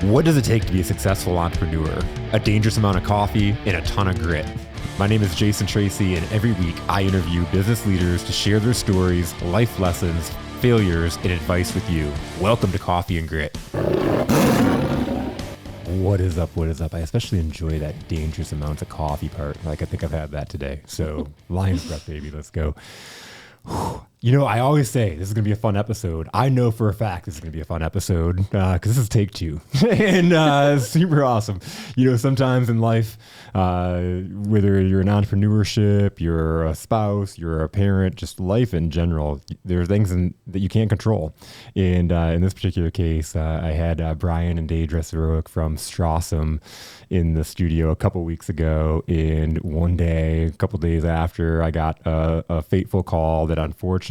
What does it take to be a successful entrepreneur? A dangerous amount of coffee and a ton of grit. My name is Jason Tracy, and every week I interview business leaders to share their stories, life lessons, failures, and advice with you. Welcome to Coffee and Grit. What is up? What is up? I especially enjoy that dangerous amounts of coffee part. Like, I think I've had that today. So, lion's breath, baby. Let's go. You know, I always say this is going to be a fun episode. I know for a fact this is going to be a fun episode because this is take 2 and super awesome. You know, sometimes in life, whether you're in entrepreneurship, you're a spouse, you're a parent, just life in general, there are things that you can't control. And in this particular case, I had Brian and Daedra Surowiec from Strawesome in the studio a couple weeks ago. And one day, a couple days after, I got a fateful call that unfortunately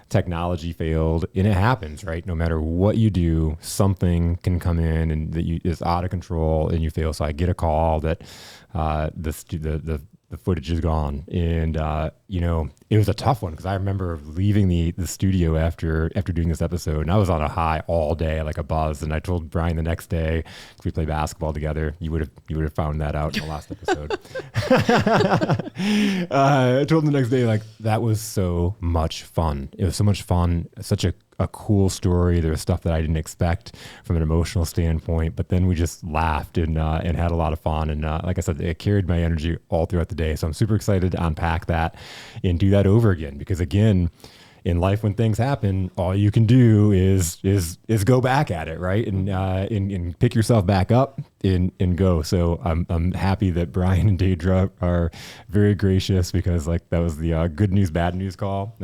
technology failed, and it happens, right? No matter what you do, something can come in and that is out of control and you fail. So I get a call that the footage is gone, and you know, it was a tough one because I remember leaving the studio after doing this episode, and I was on a high all day, like a buzz. And I told Brian the next day, if we play basketball together, you would have found that out in the last episode. I told him the next day, like, that was so much fun. It was so much fun. Such a cool story. There was stuff that I didn't expect from an emotional standpoint, but then we just laughed and had a lot of fun. And like I said, it carried my energy all throughout the day. So I'm super excited to unpack that and do that over again, because again, in life, when things happen, all you can do is go back at it, right? And pick yourself back up and go. So I'm happy that Brian and Daedra are very gracious, because like that was the good news, bad news call.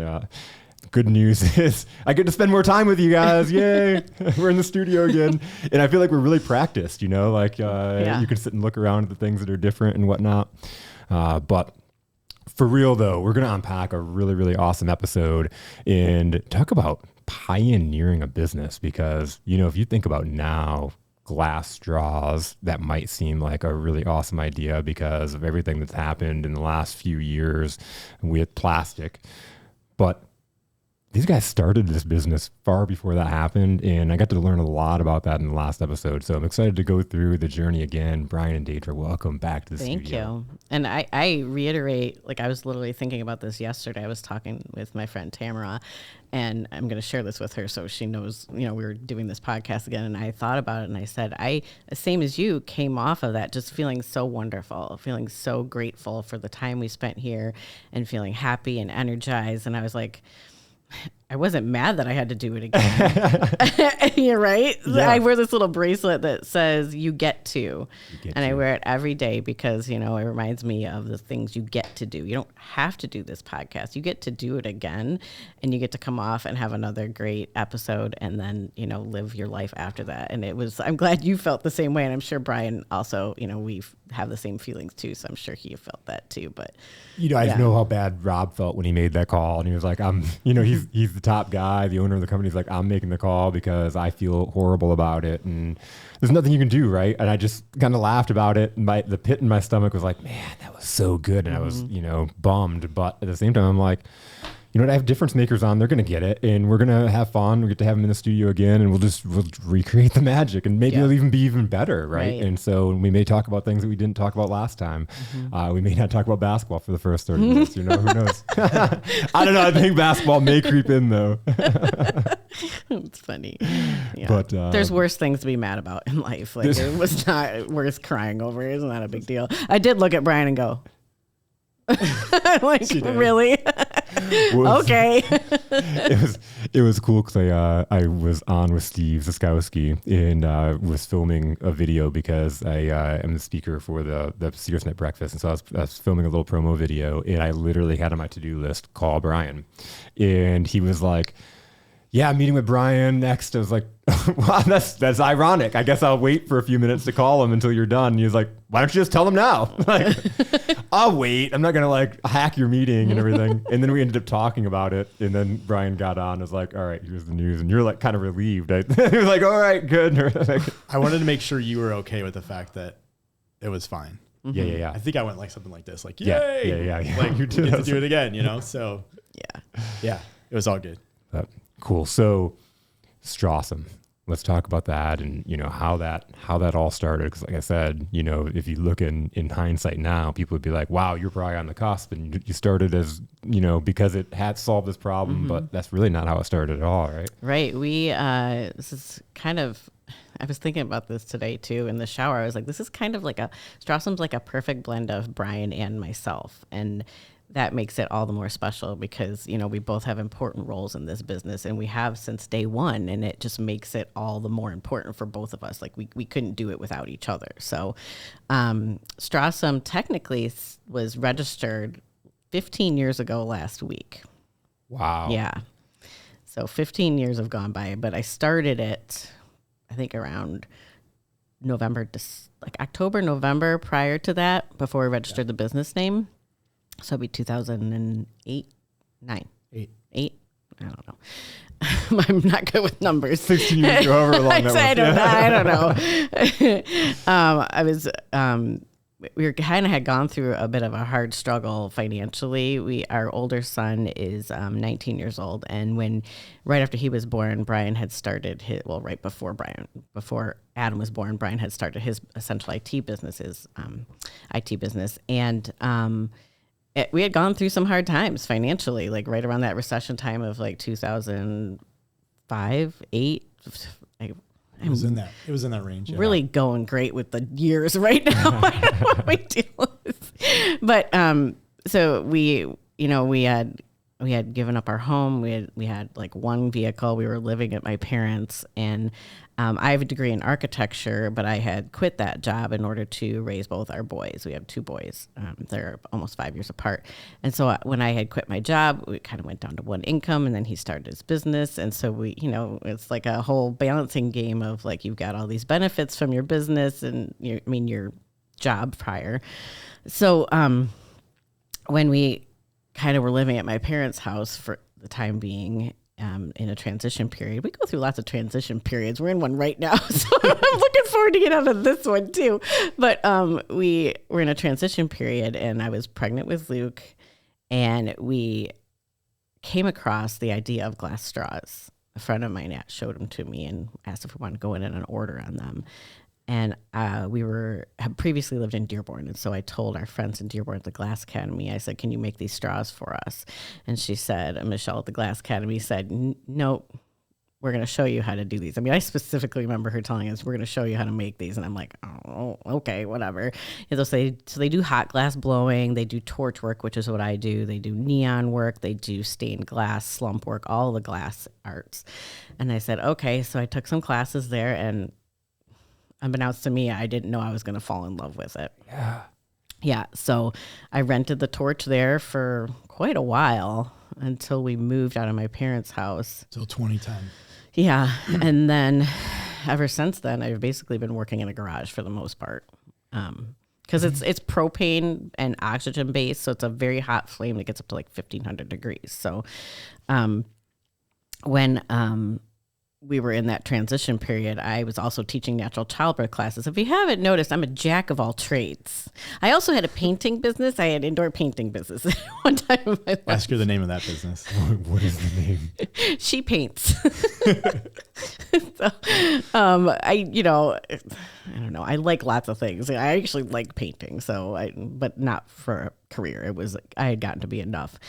Good news is I get to spend more time with you guys. Yay. We're in the studio again. And I feel like we're really practiced, you know, like you can sit and look around at the things that are different and whatnot. But for real though, we're going to unpack a really, really awesome episode and talk about pioneering a business, because, you know, if you think about now, glass straws, that might seem like a really awesome idea because of everything that's happened in the last few years with plastic. But these guys started this business far before that happened, and I got to learn a lot about that in the last episode. So I'm excited to go through the journey again. Brian and Daedra, welcome back to the studio. Thank you. And I reiterate, like, I was literally thinking about this yesterday. I was talking with my friend Tamara, and I'm going to share this with her so she knows, you know, we were doing this podcast again, and I thought about it, and I said, same as you, came off of that just feeling so wonderful, feeling so grateful for the time we spent here and feeling happy and energized. And I was like, I wasn't mad that I had to do it again. You're right. Yeah. I wear this little bracelet that says you get to, I wear it every day because, you know, it reminds me of the things you get to do. You don't have to do this podcast. You get to do it again, and you get to come off and have another great episode, and then, you know, live your life after that. And I'm glad you felt the same way. And I'm sure Brian also, you know, we have the same feelings too. So I'm sure he felt that too. But you know, I know how bad Rob felt when he made that call, and he was like, he's the top guy, the owner of the company. Is like, I'm making the call because I feel horrible about it, and there's nothing you can do, right? And I just kind of laughed about it, and the pit in my stomach was like, man, that was so good. And I was, you know, bummed, but at the same time, I'm like, you know what, I have difference makers on, they're going to get it, and we're going to have fun. We get to have them in the studio again, and we'll recreate the magic, and maybe it'll even be even better, right? And so we may talk about things that we didn't talk about last time. We may not talk about basketball for the first 30 minutes, you know, who knows? I don't know, I think basketball may creep in though. It's funny. Yeah. But there's worse things to be mad about in life. Like, it was not worth crying over. It's not a big deal. I did look at Brian and go, like, really? Okay. It was cool because I was on with Steve Ziskowski and was filming a video because I am the speaker for the Serious Night Breakfast, and so I was filming a little promo video, and I literally had on my to-do list, call Brian, and he was like, yeah, I'm meeting with Brian next. I was like, wow, that's ironic. I guess I'll wait for a few minutes to call him until you're done. And he was like, why don't you just tell him now? Like, I'll wait. I'm not going to like hack your meeting and everything. And then we ended up talking about it. And then Brian got on and was like, all right, here's the news. And you're like kind of relieved. He was like, all right, good. I wanted to make sure you were okay with the fact that it was fine. Yeah. I think I went like something like this, like, yay. Yeah. Like, you get to do it again, you know? So yeah, it was all good. Cool. So Strawesome. let's talk about that and, how that all started. Because like I said, if you look in hindsight now, people would be like, wow, you're probably on the cusp and you started as, because it had solved this problem, but that's really not how it started at all, right? Right. This is kind of, I was thinking about this today too in the shower. I was like, this is kind of like Strawsome's like a perfect blend of Brian and myself. And that makes it all the more special because, we both have important roles in this business and we have since day one, and it just makes it all the more important for both of us. Like we couldn't do it without each other. So Strawesome technically was registered 15 years ago last week. Wow. Yeah. So 15 years have gone by, but I started it, I think around October, November prior to that, before we registered the business name. So it'd be 2008, 9. 8? I don't know. I'm not good with numbers. 16 years, however long that was. I don't know. We kind of had gone through a bit of a hard struggle financially. Our older son is 19 years old, and right after he was born, Brian had started right before Adam was born, Brian had started his essential IT business, IT business, and we had gone through some hard times financially, like right around that recession time of like 2005, 8. It was in that range. Yeah. Really going great with the years right now. I don't know what we deal with. But so we had given up our home. We had like one vehicle. We were living at my parents', and I have a degree in architecture, but I had quit that job in order to raise both our boys. We have 2 boys. They're almost 5 years apart. And so when I had quit my job, we kind of went down to one income, and then he started his business. And so it's like a whole balancing game of like, you've got all these benefits from your business and your job prior. So when we kind of were living at my parents' house for the time being, in a transition period. We go through lots of transition periods. We're in one right now, so I'm looking forward to get out of this one too. But we were in a transition period, and I was pregnant with Luke, and we came across the idea of glass straws. A friend of mine showed them to me and asked if we wanted to go in and order on them. And we had previously lived in Dearborn. And so I told our friends in Dearborn at the Glass Academy, I said, can you make these straws for us? And she said, Michelle at the Glass Academy said, no, we're going to show you how to do these. I mean, I specifically remember her telling us, we're going to show you how to make these. And I'm like, oh, okay, whatever. So they do hot glass blowing. They do torch work, which is what I do. They do neon work. They do stained glass, slump work, all the glass arts. And I said, okay. So I took some classes there, and unbeknownst to me, I didn't know I was going to fall in love with it. Yeah. So I rented the torch there for quite a while until we moved out of my parents' house. Till 2010. Yeah. And then ever since then, I've basically been working in a garage for the most part. Because it's propane and oxygen based. So it's a very hot flame that gets up to like 1,500 degrees. So when we were in that transition period, I was also teaching natural childbirth classes. If you haven't noticed, I'm a jack of all trades. I also had a painting business. I had indoor painting business at one time in my life. Ask her the name of that business. What is the name? She paints. So, I don't know. I like lots of things. I actually like painting, but not for a career. I had gotten to be enough.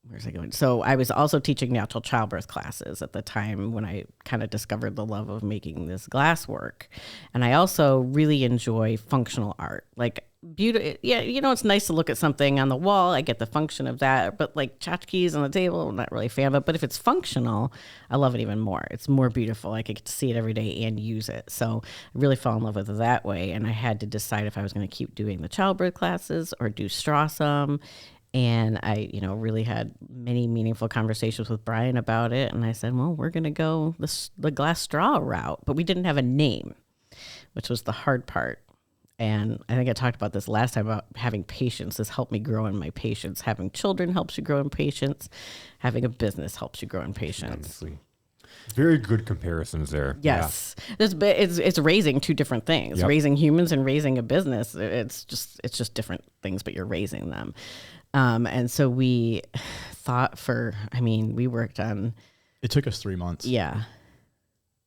Where's I going? So I was also teaching natural childbirth classes at the time when I kind of discovered the love of making this glass work. And I also really enjoy functional art. Like beauty, yeah, it's nice to look at something on the wall. I get the function of that, but like tchotchkes on the table, I'm not really a fan of it. But if it's functional, I love it even more. It's more beautiful. I get to see it every day and use it. So I really fell in love with it that way. And I had to decide if I was going to keep doing the childbirth classes or do Strawesome. And I, really had many meaningful conversations with Brian about it. And I said, well, we're going to go the glass straw route. But we didn't have a name, which was the hard part. And I think I talked about this last time about having patience. This helped me grow in my patience. Having children helps you grow in patience. Having a business helps you grow in patience. Honestly. Very good comparisons there. Yes. Yeah. It's raising two different things. Yep. Raising humans and raising a business. It's just different things, but you're raising them. And so we thought we worked on. It took us 3 months. Yeah.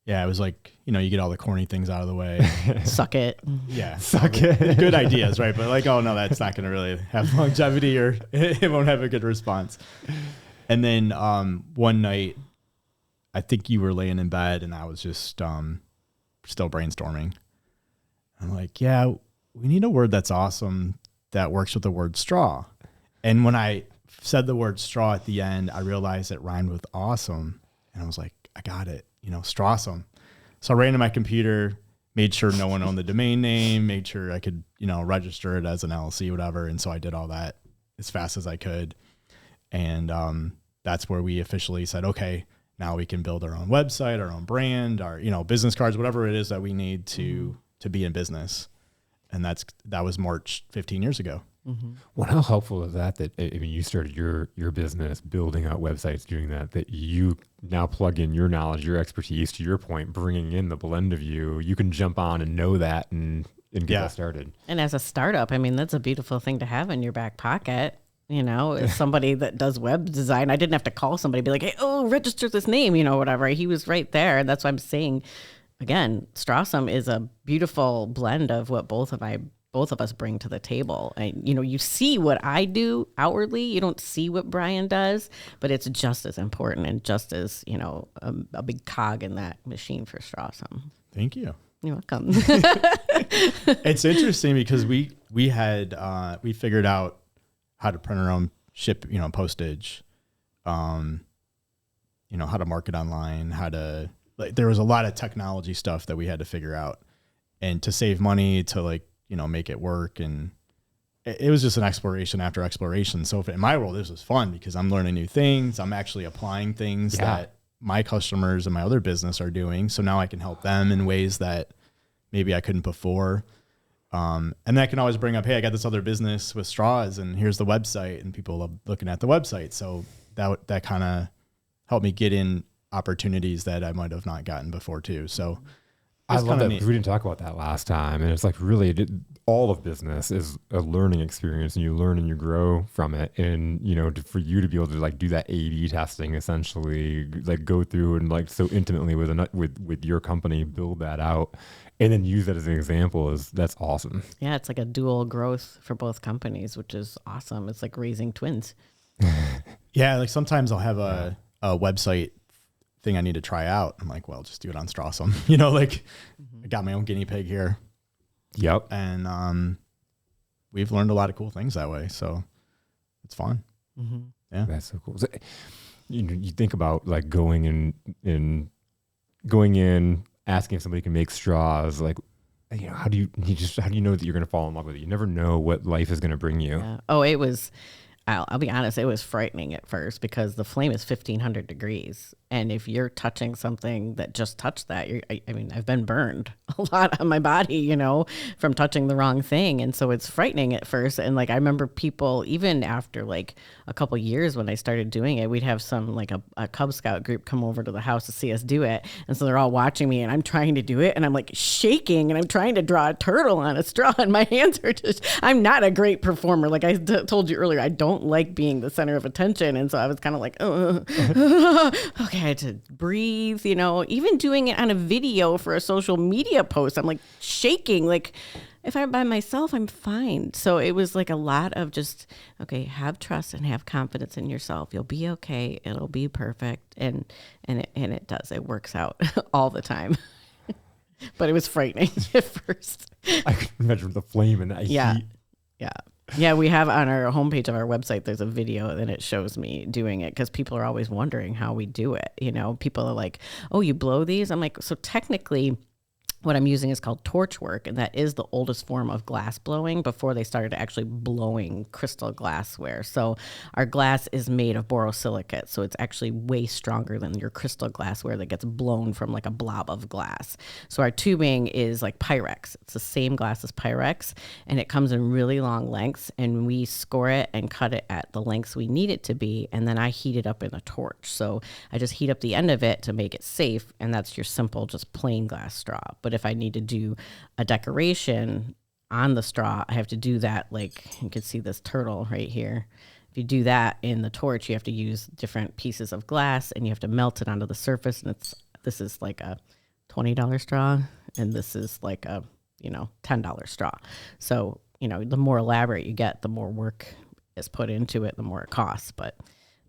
Yeah, it was like, you get all the corny things out of the way. Suck it. Yeah. Suck it. Good ideas, right? But like, oh no, that's not going to really have longevity, or it won't have a good response. And then one night, I think you were laying in bed and I was just still brainstorming. I'm like, yeah, we need a word that's awesome that works with the word straw. And when I said the word straw at the end, I realized it rhymed with awesome. And I was like, I got it, Strawesome. So I ran to my computer, made sure no one owned the domain name, made sure I could, register it as an LLC, whatever. And so I did all that as fast as I could. And that's where we officially said, okay, now we can build our own website, our own brand, our, business cards, whatever it is that we need to be in business. And that was March 15 years ago. Mm-hmm. Well, how helpful is that you started your business building out websites, doing that you now plug in your knowledge, your expertise, to your point, bringing in the blend of you can jump on and know that and get that started. And as a startup, that's a beautiful thing to have in your back pocket. As somebody that does web design, I didn't have to call somebody, be like, hey, register this name, whatever. He was right there. And that's why I'm saying, again, Strawesome is a beautiful blend of what both of us bring to the table. And, you see what I do outwardly. You don't see what Brian does, but it's just as important and just as, a big cog in that machine for Strawesome. Thank you. You're welcome. It's interesting because we figured out how to print our own postage, how to market online, there was a lot of technology stuff that we had to figure out, and to save money, to make it work. And it was just an exploration after exploration. So in my world, this was fun because I'm learning new things. I'm actually applying things that my customers and my other business are doing. So now I can help them in ways that maybe I couldn't before. And then I can always bring up, hey, I got this other business with straws and here's the website, and people love looking at the website. So that kind of helped me get in opportunities that I might have not gotten before too. So I love that because we didn't talk about that last time. And it's like really all of business is a learning experience, and you learn and you grow from it. And, for you to be able to do that A/B testing, essentially go through and so intimately with your company, build that out, and then use that as an example that's awesome. Yeah. It's like a dual growth for both companies, which is awesome. It's like raising twins. Yeah. Sometimes I'll have a website thing I need to try out. I'm like, well, just do it on Strawesome. I got my own guinea pig here. Yep. And we've learned a lot of cool things that way. So it's fun. Mm-hmm. Yeah. That's so cool. So, you think about going in, asking if somebody can make straws, how do you know that you're going to fall in love with it? You never know what life is going to bring you. Yeah. Oh, it was, I'll be honest, it was frightening at first because the flame is 1,500 degrees. And if you're touching something that just touched that, I've been burned a lot on my body, from touching the wrong thing. And so it's frightening at first. And I remember people, even after a couple years when I started doing it, we'd have some a Cub Scout group come over to the house to see us do it. And so they're all watching me and I'm trying to do it and I'm shaking and I'm trying to draw a turtle on a straw and my hands are I'm not a great performer. Like I told you earlier, I don't like being the center of attention. And so I was kind of okay. I had to breathe, even doing it on a video for a social media post. I'm shaking. If I'm by myself, I'm fine. So it was a lot of just, okay, have trust and have confidence in yourself. You'll be okay. It'll be perfect. And it does. It works out all the time. But it was frightening at first. I can imagine the flame and that heat. Yeah. Yeah, we have on our homepage of our website, there's a video and it shows me doing it because people are always wondering how we do it. People are like, oh, you blow these? I'm like, so technically what I'm using is called torch work, and that is the oldest form of glass blowing before they started actually blowing crystal glassware. So our glass is made of borosilicate, so it's actually way stronger than your crystal glassware that gets blown from a blob of glass. So our tubing is like Pyrex. It's the same glass as Pyrex, and it comes in really long lengths, and we score it and cut it at the lengths we need it to be, and then I heat it up in a torch. So I just heat up the end of it to make it safe, and that's your simple, just plain glass straw. But if I need to do a decoration on the straw, I have to do that. You can see this turtle right here. If you do that in the torch, you have to use different pieces of glass and you have to melt it onto the surface. And this is like a $20 straw, and this is like a, $10 straw. So, the more elaborate you get, the more work is put into it, the more it costs. But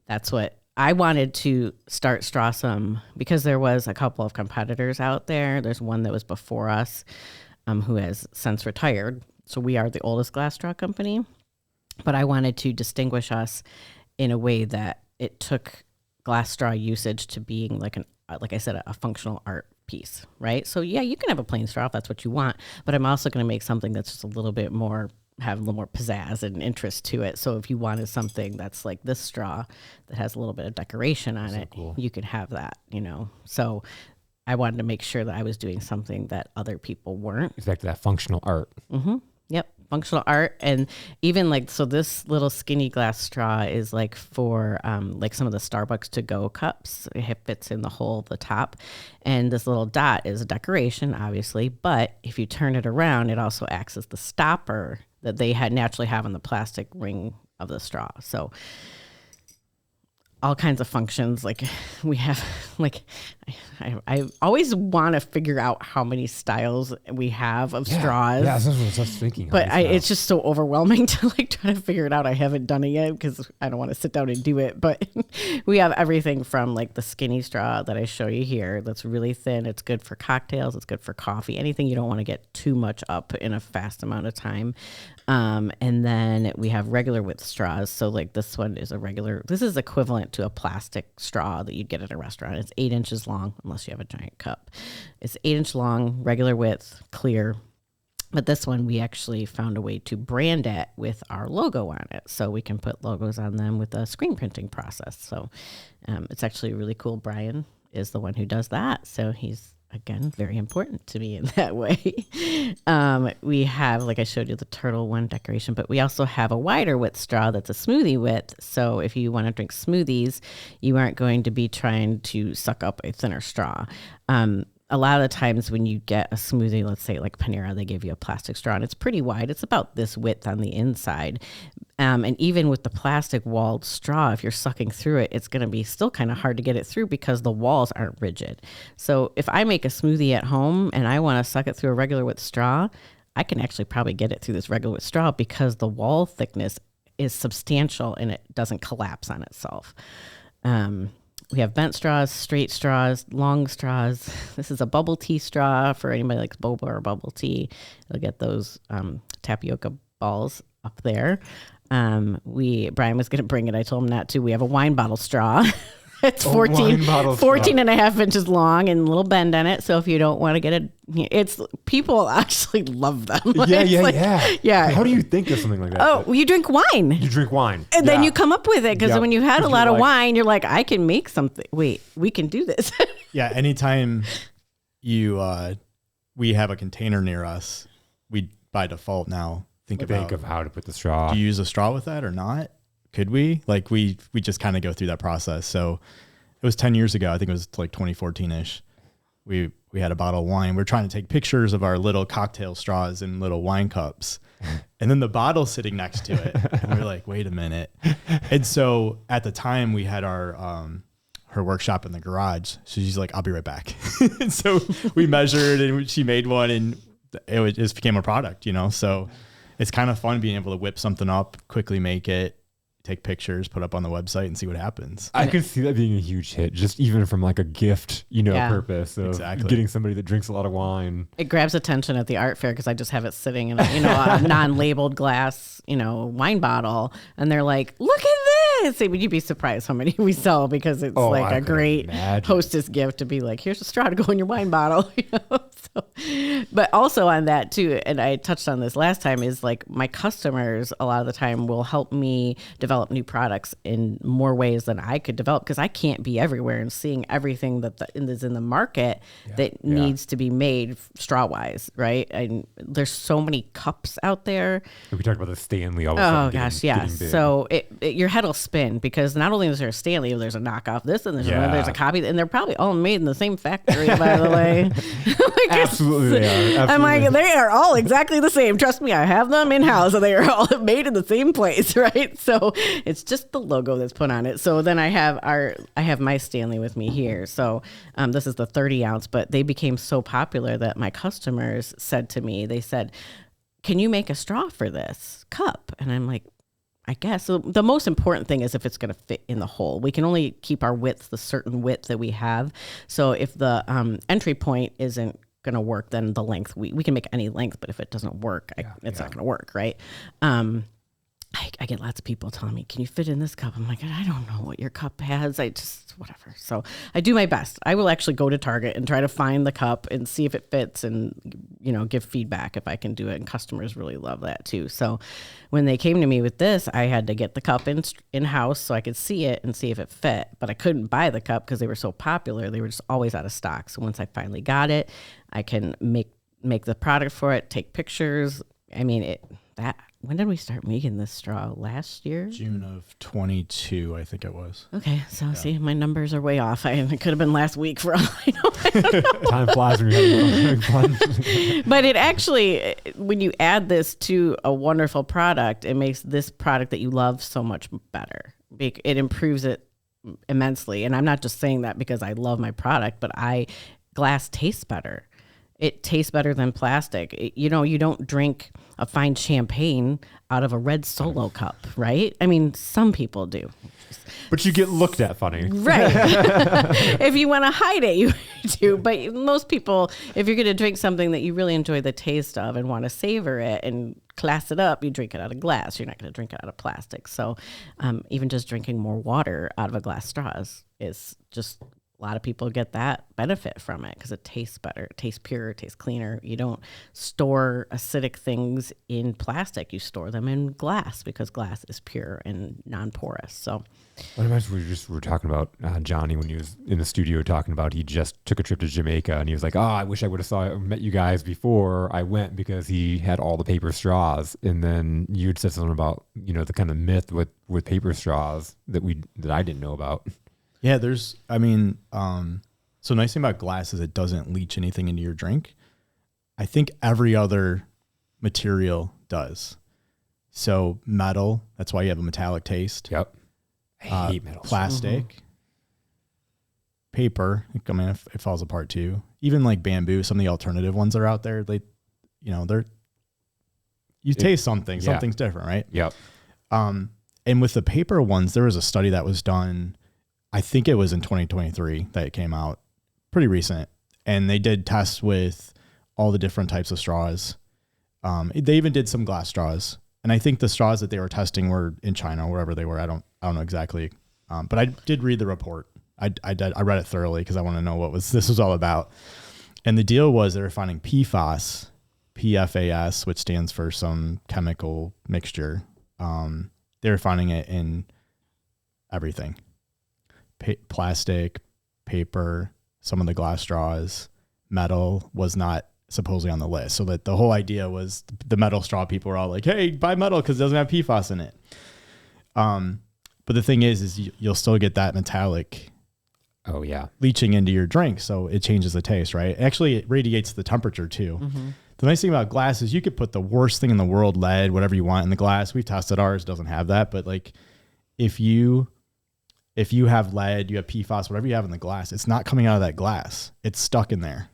that's what I wanted to start Strawesome, because there was a couple of competitors out there. There's one that was before us, who has since retired. So we are the oldest glass straw company, but I wanted to distinguish us in a way that it took glass straw usage to being like I said, a functional art piece, right? So yeah, you can have a plain straw if that's what you want, but I'm also going to make something that's just a little bit more, have a little more pizzazz and interest to it. So if you wanted something that's like this straw that has a little bit of decoration on it, cool, you can have that, So I wanted to make sure that I was doing something that other people weren't. It's back to that functional art. Mm-hmm. Yep. Functional art. And even so this little skinny glass straw is like for like some of the Starbucks to go cups. It fits in the hole of the top. And this little dot is a decoration, obviously. But if you turn it around, it also acts as the stopper that they naturally have on the plastic ring of the straw. So all kinds of functions. Like we have, like I always want to figure out how many styles we have of straws. Yeah, that's what I was thinking. But it's just so overwhelming to like try to figure it out. I haven't done it yet because I don't want to sit down and do it. But we have everything from like the skinny straw that I show you here. That's really thin. It's good for cocktails. It's good for coffee. Anything you don't want to get too much up in a fast amount of time. And then we have regular width straws. So like this one is this is equivalent to a plastic straw that you'd get at a restaurant. It's 8 inches long, unless you have a giant cup. It's 8-inch long, regular width, clear. But this one, we actually found a way to brand it with our logo on it. So we can put logos on them with a screen printing process. So it's actually really cool. Brian is the one who does that. So he's, again, very important to me in that way. We have, like I showed you, the turtle one decoration, but we also have a wider width straw that's a smoothie width. So if you want to drink smoothies, you aren't going to be trying to suck up a thinner straw. A lot of the times when you get a smoothie, let's say like Panera, they give you a plastic straw and it's pretty wide. It's about this width on the inside. And even with the plastic walled straw, if you're sucking through it, it's going to be still kind of hard to get it through because the walls aren't rigid. So if I make a smoothie at home and I want to suck it through a regular width straw, I can actually probably get it through this regular width straw because the wall thickness is substantial and it doesn't collapse on itself. We have bent straws, straight straws, long straws. This is a bubble tea straw for anybody likes boba or bubble tea. You'll get those tapioca balls up there. Brian was going to bring it. I told him not to. We have a wine bottle straw. It's 14 and a half inches long and a little bend on it. So if you don't want to get people actually love them. Yeah. How do you think of something like that? Oh, well, you drink wine. And then you come up with it because when you had a lot of wine, you're like, I can make something. Wait, we can do this. Yeah. Anytime we have a container near us, we by default now think of how to put the straw. Do you use a straw with that or not? Could we? Like we just kind of go through that process. So it was 10 years ago. I think it was like 2014-ish. We had a bottle of wine. We're trying to take pictures of our little cocktail straws in little wine cups. And then the bottle sitting next to it. And we're like, wait a minute. And so at the time we had our her workshop in the garage. So she's like, I'll be right back. And so we measured and she made one and it just became a product, So it's kind of fun being able to whip something up, quickly make it, take pictures, put up on the website and see what happens. I could see that being a huge hit, just even from like a gift, purpose of getting somebody that drinks a lot of wine. It grabs attention at the art fair because I just have it sitting in a non-labeled glass, wine bottle. And they're like, look at this. Would you be surprised how many we sell because it's like a great hostess gift to be like, here's a straw to go in your wine bottle. But also on that too, and I touched on this last time, is like my customers a lot of the time will help me develop new products in more ways than I could develop because I can't be everywhere and seeing everything that is in the market that needs to be made straw wise, right? And there's so many cups out there. We talked about the Stanley. Oh gosh, yeah. So your head will spin spin, because not only is there a Stanley, there's a knockoff this, and there's a copy, and they're probably all made in the same factory, by the way. Absolutely they are. I'm like, they are all exactly the same. Trust me, I have them in house, and they are all made in the same place, right? So it's just the logo that's put on it. So then I have my Stanley with me here. So this is the 30 ounce, but they became so popular that my customers said to me, they said, can you make a straw for this cup? And I'm like, I guess. So the most important thing is if it's going to fit in the hole. We can only keep our width the certain width that we have. So if the entry point isn't going to work, then the length, we can make any length, but if it doesn't work, it's not going to work, right? I get lots of people telling me, can you fit in this cup? I'm like, I don't know what your cup has. Whatever. So I do my best. I will actually go to Target and try to find the cup and see if it fits and, give feedback if I can do it. And customers really love that too. So when they came to me with this, I had to get the cup in-house so I could see it and see if it fit. But I couldn't buy the cup because they were so popular. They were just always out of stock. So once I finally got it, I can make the product for it, take pictures. I mean, when did we start making this straw? Last year? June of 22, I think it was. Okay, so see, my numbers are way off. It could have been last week for all I know. Time flies when you're having fun. But it actually, when you add this to a wonderful product, it makes this product that you love so much better. It improves it immensely. And I'm not just saying that because I love my product, but glass tastes better. It tastes better than plastic. You don't drink a fine champagne out of a red Solo cup, right? I mean, some people do. But you get looked at funny. Right. If you want to hide it, you do. But most people, if you're going to drink something that you really enjoy the taste of and want to savor it and class it up, you drink it out of glass. You're not going to drink it out of plastic. So even just drinking more water out of a glass straw is just... A lot of people get that benefit from it because it tastes better, it tastes pure, it tastes cleaner. You don't store acidic things in plastic. You store them in glass because glass is pure and non-porous. So, I imagine we were talking about Johnny when he was in the studio talking about he just took a trip to Jamaica and he was like, I wish I would have met you guys before I went because he had all the paper straws. And then you'd said something about the kind of myth with paper straws that I didn't know about. Yeah, so nice thing about glass is it doesn't leach anything into your drink. I think every other material does. So metal, that's why you have a metallic taste. Yep. I hate metal. Plastic, paper, it falls apart too. Even like bamboo, some of the alternative ones that are out there, taste something, something's different, right? Yep. And with the paper ones, there was a study that was done, I think it was in 2023 that it came out, pretty recent. And they did tests with all the different types of straws. They even did some glass straws. And I think the straws that they were testing were in China, wherever they were. I don't know exactly. But I did read the report. I read it thoroughly because I want to know what this was all about. And the deal was they were finding PFAS, PFAS, which stands for some chemical mixture. They were finding it in everything. Plastic, paper, some of the glass straws, metal was not supposedly on the list. So that the whole idea was the metal straw people were all like, hey, buy metal because it doesn't have PFAS in it. But the thing is you'll still get that metallic leaching into your drink. So it changes the taste, right? Actually, it radiates the temperature too. Mm-hmm. The nice thing about glass is you could put the worst thing in the world, lead, whatever you want in the glass. We've tested ours, doesn't have that. But like if you have lead, you have PFAS, whatever you have in the glass, it's not coming out of that glass. It's stuck in there.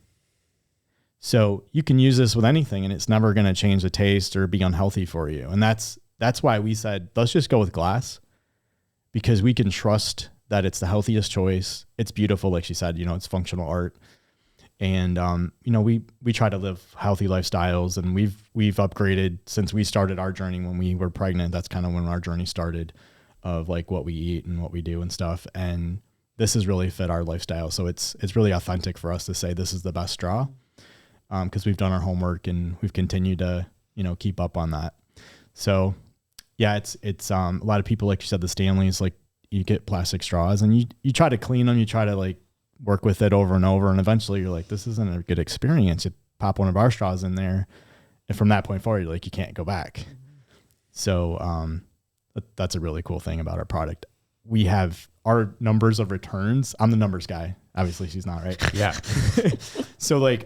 So you can use this with anything and it's never going to change the taste or be unhealthy for you. And that's why we said, let's just go with glass because we can trust that it's the healthiest choice. It's beautiful. Like she said, it's functional art. And, we try to live healthy lifestyles and we've upgraded since we started our journey when we were pregnant. That's kind of when our journey started. Of like what we eat and what we do and stuff. And this has really fit our lifestyle. So it's really authentic for us to say this is the best straw because we've done our homework and we've continued to, keep up on that. So yeah, it's a lot of people, like you said, the Stanleys, like you get plastic straws and you try to clean them. You try to like work with it over and over. And eventually you're like, this isn't a good experience. You pop one of our straws in there. And from that point forward, you're like, you can't go back. So, That's a really cool thing about our product. We have our numbers of returns. I'm the numbers guy. Obviously she's not, right? Yeah. So like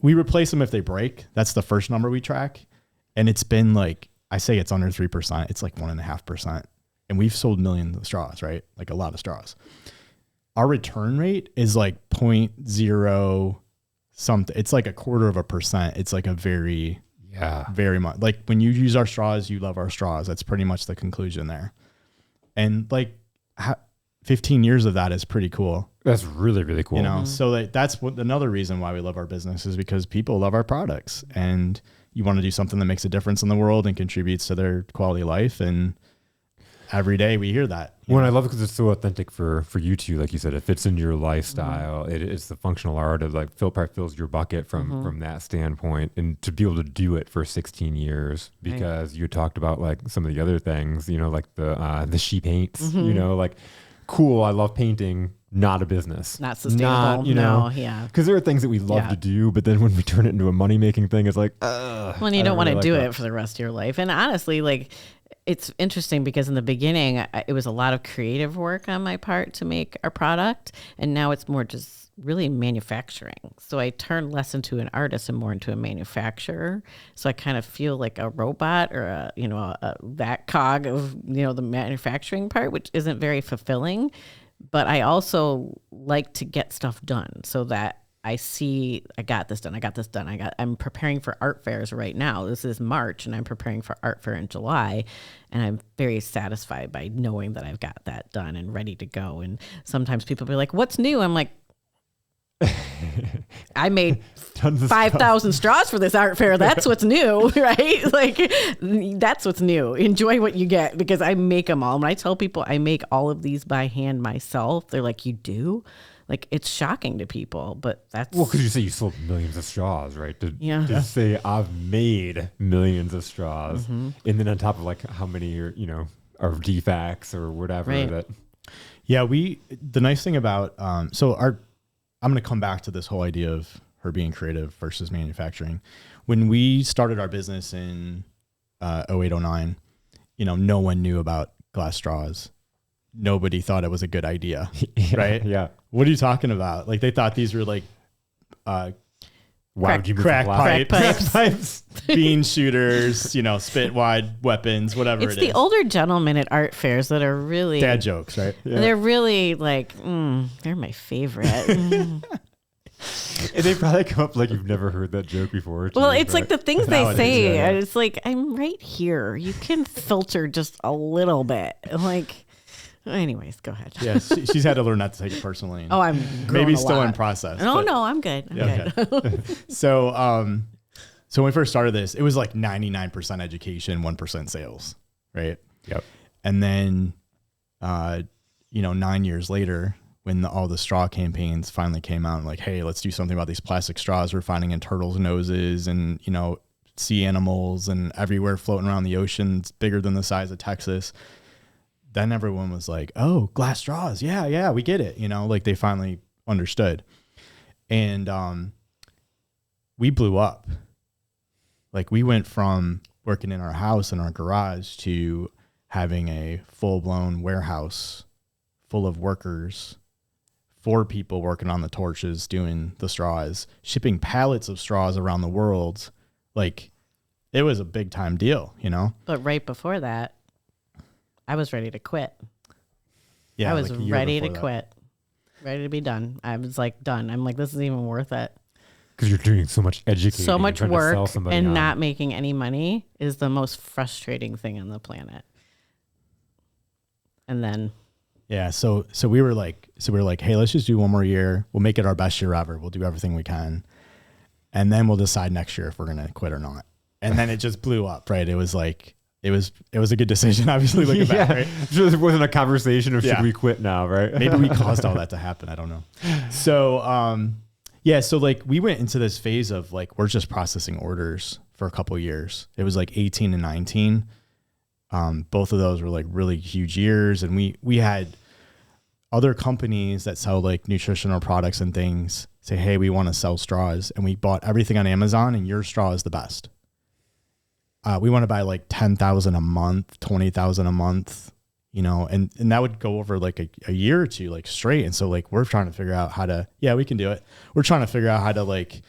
we replace them if they break. That's the first number we track. And it's been like, I say it's under 3%. It's like 1.5%. And we've sold millions of straws, right? Like a lot of straws. Our return rate is like 0.0 something. It's like 0.25%. It's like a very much like when you use our straws, you love our straws. That's pretty much the conclusion there. And like 15 years of that is pretty cool. That's really, really cool. You know, so like that's another reason why we love our business is because people love our products and you want to do something that makes a difference in the world and contributes to their quality of life. And every day we hear that. Well, I love it because it's so authentic for you two. Like you said, it fits into your lifestyle. It's the functional art of like fills your bucket from that standpoint. And to be able to do it for 16 years because you talked about like some of the other things, you know, like the sheep paints, you know, like cool. I love painting. Not a business. Not sustainable. You know, yeah. Because there are things that we love to do, but then when we turn it into a money-making thing, it's like, well, you don't want to do it for the rest of your life. And honestly, like, it's interesting because in the beginning, it was a lot of creative work on my part to make our product. And now it's more just really manufacturing. So I turned less into an artist and more into a manufacturer. So I kind of feel like a robot or that cog of, you know, the manufacturing part, which isn't very fulfilling. But I also like to get stuff done so that I see I got this done. I'm preparing for art fairs right now. This is March and I'm preparing for art fair in July. And I'm very satisfied by knowing that I've got that done and ready to go. And sometimes people be like, what's new? I'm like, I made 5,000 straws for this art fair. That's what's new, right? Like, that's what's new. Enjoy what you get because I make them all. When I tell people I make all of these by hand myself, they're like, you do? Like, it's shocking to people, but that's... Well, because you say you sold millions of straws, right? To say I've made millions of straws. And then on top of like how many are, you know, are defects or whatever. Right. Yeah, the nice thing about, I'm going to come back to this whole idea of her being creative versus manufacturing. When we started our business in 0809, you know, no one knew about glass straws. Nobody thought it was a good idea, right? Yeah. What are you talking about? Like they thought these were like why would you crack pipes, bean shooters, you know, spit wide weapons, whatever it's the older gentlemen at art fairs that are really dad jokes, right? Yeah. They're really like, they're my favorite. And they probably come up like you've never heard that joke before. Well, it's like the things they Nowadays, say. yeah. It's like, I'm right here. You can filter just a little bit. Like, anyways, go ahead. Yeah, she's had to learn not to take it personally. Oh, I'm maybe a still lot. in process. No, I'm good. I'm good. Okay. So when we first started this, it was like 99% education, 1% sales, right? Yep. And then, 9 years later, when all the straw campaigns finally came out, like, hey, let's do something about these plastic straws we're finding in turtles' noses and, you know, sea animals and everywhere floating around the ocean. It's bigger than the size of Texas. Then everyone was like, oh, glass straws. Yeah, we get it. You know, like they finally understood. And we blew up. Like we went from working in our house in our garage to having a full-blown warehouse full of workers, 4 people working on the torches, doing the straws, shipping pallets of straws around the world. Like it was a big time deal, you know? But right before that, I was ready to quit. Yeah, I was like a year ready to before that. quit, ready to be done. I was like done. I'm like, this isn't even worth it. Because you're doing so much educating. So much and trying to work sell somebody and on. not making any money is the most frustrating thing on the planet. And then, Yeah, so we were like, hey, let's just do one more year. We'll make it our best year ever. We'll do everything we can, and then we'll decide next year if we're gonna quit or not. And then it just blew up, right? It was like it was a good decision, obviously looking back, right? So there wasn't a conversation of Yeah. should we quit now, right? Maybe we caused all that to happen. I don't know. So so like we went into this phase of like we're just processing orders for a couple of years. It was like 18 and 19. Both of those were like really huge years, and we had other companies that sell like nutritional products and things say, hey, we want to sell straws, and we bought everything on Amazon, and your straw is the best. we want to buy like 10,000 a month, 20,000 a month, and that would go over like a year or two, like straight. And so like, we're trying to figure out how to, we can do it. We're trying to figure out how to like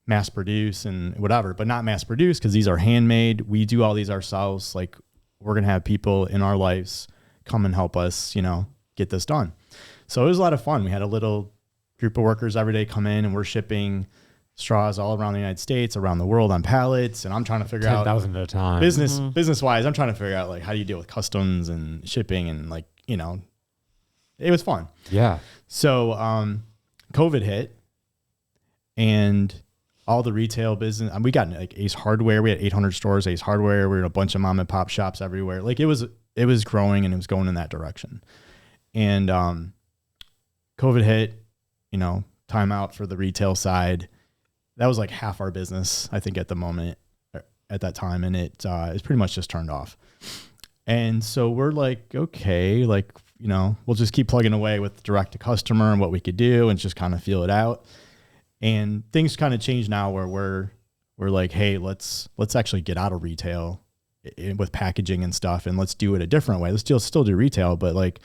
mass produce and whatever, but not mass produce, because these are handmade. We do all these ourselves. Like, we're going to have people in our lives come and help us, get this done. So it was a lot of fun. We had a little group of workers every day come in, and we're shipping straws all around the United States, around the world on pallets. And I'm trying to figure out 10,000 at a time. Business wise, I'm trying to figure out like, how do you deal with customs and shipping, and like, it was fun. Yeah. So, COVID hit, and all the retail business, we got like Ace Hardware. We had 800 stores, Ace Hardware. We were in a bunch of mom and pop shops everywhere. Like, it was growing, and it was going in that direction. And, COVID hit, time out for the retail side. That was like half our business, I think, at the moment, at that time. And it's pretty much just turned off. And so we're like, okay, like, we'll just keep plugging away with direct to customer and what we could do, and just kind of feel it out. And things kind of change now, where we're like, hey, let's actually get out of retail with packaging and stuff, and let's do it a different way. Let's still do retail, but like,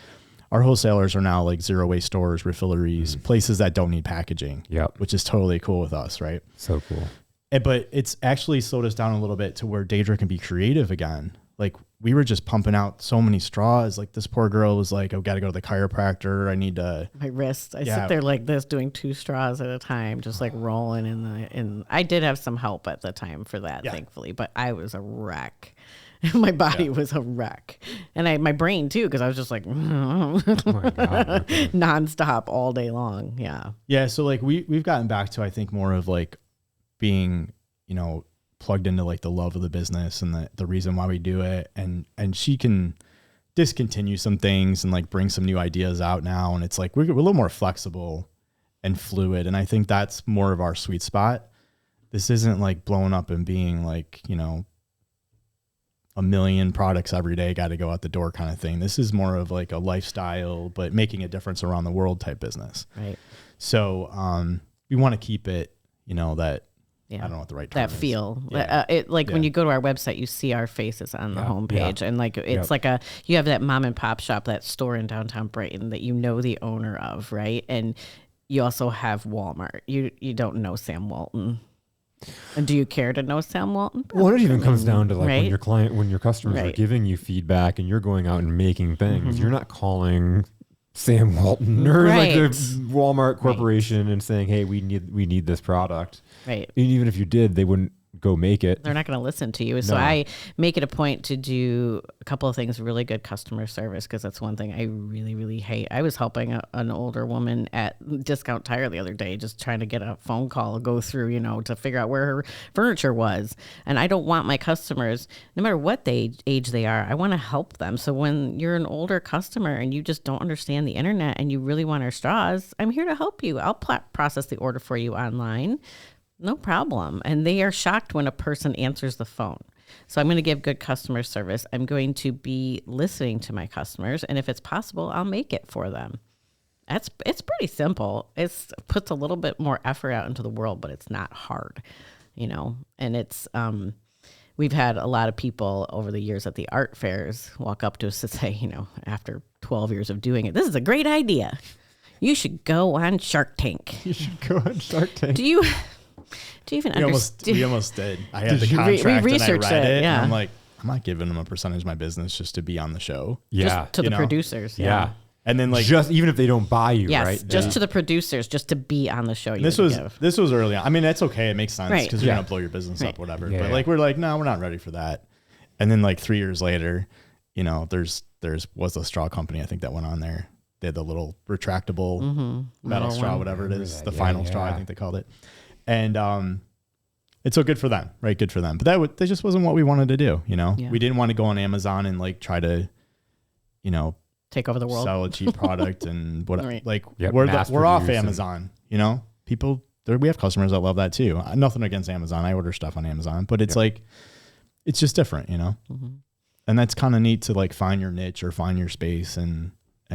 our wholesalers are now like zero waste stores, refilleries, places that don't need packaging. Yep. Which is totally cool with us, right? So cool. But it's actually slowed us down a little bit to where Daedra can be creative again. Like, we were just pumping out so many straws. Like, this poor girl was like, I've got to go to the chiropractor. I need to. My wrist. I sit there like this, doing 2 straws at a time, just like rolling in I did have some help at the time for that, thankfully, but I was a wreck. My body was a wreck, and my brain too, because I was just like Oh my God. Okay. nonstop all day long. Yeah. So like, we've gotten back to, I think, more of like being, plugged into like the love of the business and the reason why we do it. And she can discontinue some things and like bring some new ideas out now. And it's like, we're a little more flexible and fluid. And I think that's more of our sweet spot. This isn't like blowing up and being like, 1 million products every day, got to go out the door kind of thing. This is more of like a lifestyle, but making a difference around the world type business. Right. So we want to keep it, that, I don't know what the right term that is. feel. When you go to our website, you see our faces on the homepage, and like it's like you have that mom and pop shop, that store in downtown Brighton that the owner of, right? And you also have Walmart. You don't know Sam Walton. And do you care to know Sam Walton? Well, it even comes down to like, right? when your customers are giving you feedback and you're going out and making things, you're not calling Sam Walton or like the Walmart Corporation and saying, hey, we need this product. Right. And even if you did, they wouldn't go make it. They're not going to listen to you. So I make it a point to do a couple of things, really good customer service, because that's one thing I really, really hate. I was helping an older woman at Discount Tire the other day, just trying to get a phone call, go through, to figure out where her furniture was. And I don't want my customers, no matter what age they are, I want to help them. So when you're an older customer and you just don't understand the internet and you really want our straws, I'm here to help you. I'll process the order for you online. No problem. And they are shocked when a person answers the phone. So I'm going to give good customer service. I'm going to be listening to my customers. And if it's possible, I'll make it for them. It's pretty simple. It puts a little bit more effort out into the world, but it's not hard, and it's, we've had a lot of people over the years at the art fairs walk up to us to say, after 12 years of doing it, this is a great idea. You should go on Shark Tank. You should go on Shark Tank. Do you even understand? We almost did. I had the contract we and I read it. Yeah. And I'm like, I'm not giving them a percentage of my business just to be on the show. Just to the producers. Yeah. And then like, just even if they don't buy you, yes, right? just to the producers, just to be on the show. This was early on. I mean, that's okay. It makes sense because you're going to blow your business up, whatever. Yeah, but like, we're like, no, we're not ready for that. And then like 3 years later, there's was a straw company, I think, that went on there. They had the little retractable metal straw, whatever it is, the final straw, I think they called it. And it's so good for them, right? Good for them. But that just wasn't what we wanted to do, Yeah. We didn't want to go on Amazon and like try to, take over the world, sell a cheap product and what like Yep, we're off Amazon, people there. We have customers that love that too. Nothing against Amazon. I order stuff on Amazon, but it's like, it's just different, and that's kind of neat to like find your niche or find your space and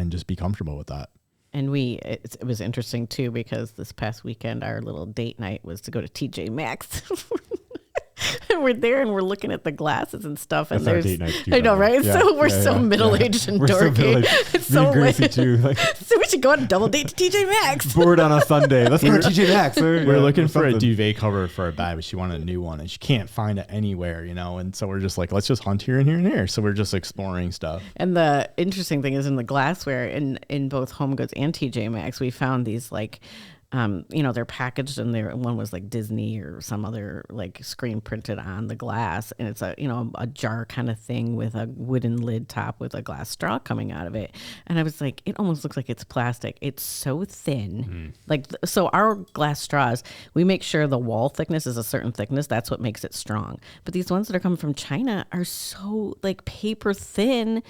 just be comfortable with that. And it was interesting too, because this past weekend, our little date night was to go to TJ Maxx. And we're there and we're looking at the glasses and stuff. And That's our there's, date night too, I know, by the way. right? Yeah, So we're yeah, so yeah, middle-aged and We're so dorky. middle-aged. It's Me so and Gracie lit. too. Like, So we should go on a double date to TJ Maxx. bored on a Sunday. Let's go to TJ Maxx. We're looking for a duvet cover for a bed, but she wanted a new one and she can't find it anywhere, you know? And so we're just like, let's just hunt here and here and here. So we're just exploring stuff. And the interesting thing is in the glassware in both Home Goods and TJ Maxx, we found these like, they're packaged and one was like Disney or some other like screen printed on the glass. And it's a jar kind of thing with a wooden lid top with a glass straw coming out of it. And I was like, it almost looks like it's plastic. It's so thin. So our glass straws, we make sure the wall thickness is a certain thickness. That's what makes it strong. But these ones that are coming from China are so like paper thin.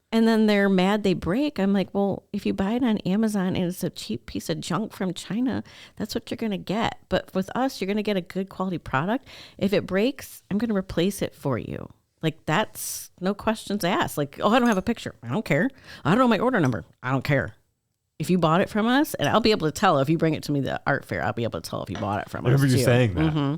And then they're mad they break. I'm like, well, if you buy it on Amazon and it's a cheap piece of junk from China, that's what you're going to get. But with us, you're going to get a good quality product. If it breaks, I'm going to replace it for you. Like, that's no questions asked. Like, oh, I don't have a picture. I don't care. I don't know my order number. I don't care. If you bought it from us, and I'll be able to tell if you bring it to me the art fair, I'll be able to tell if you bought it from us. I remember you too. saying that. Mm-hmm.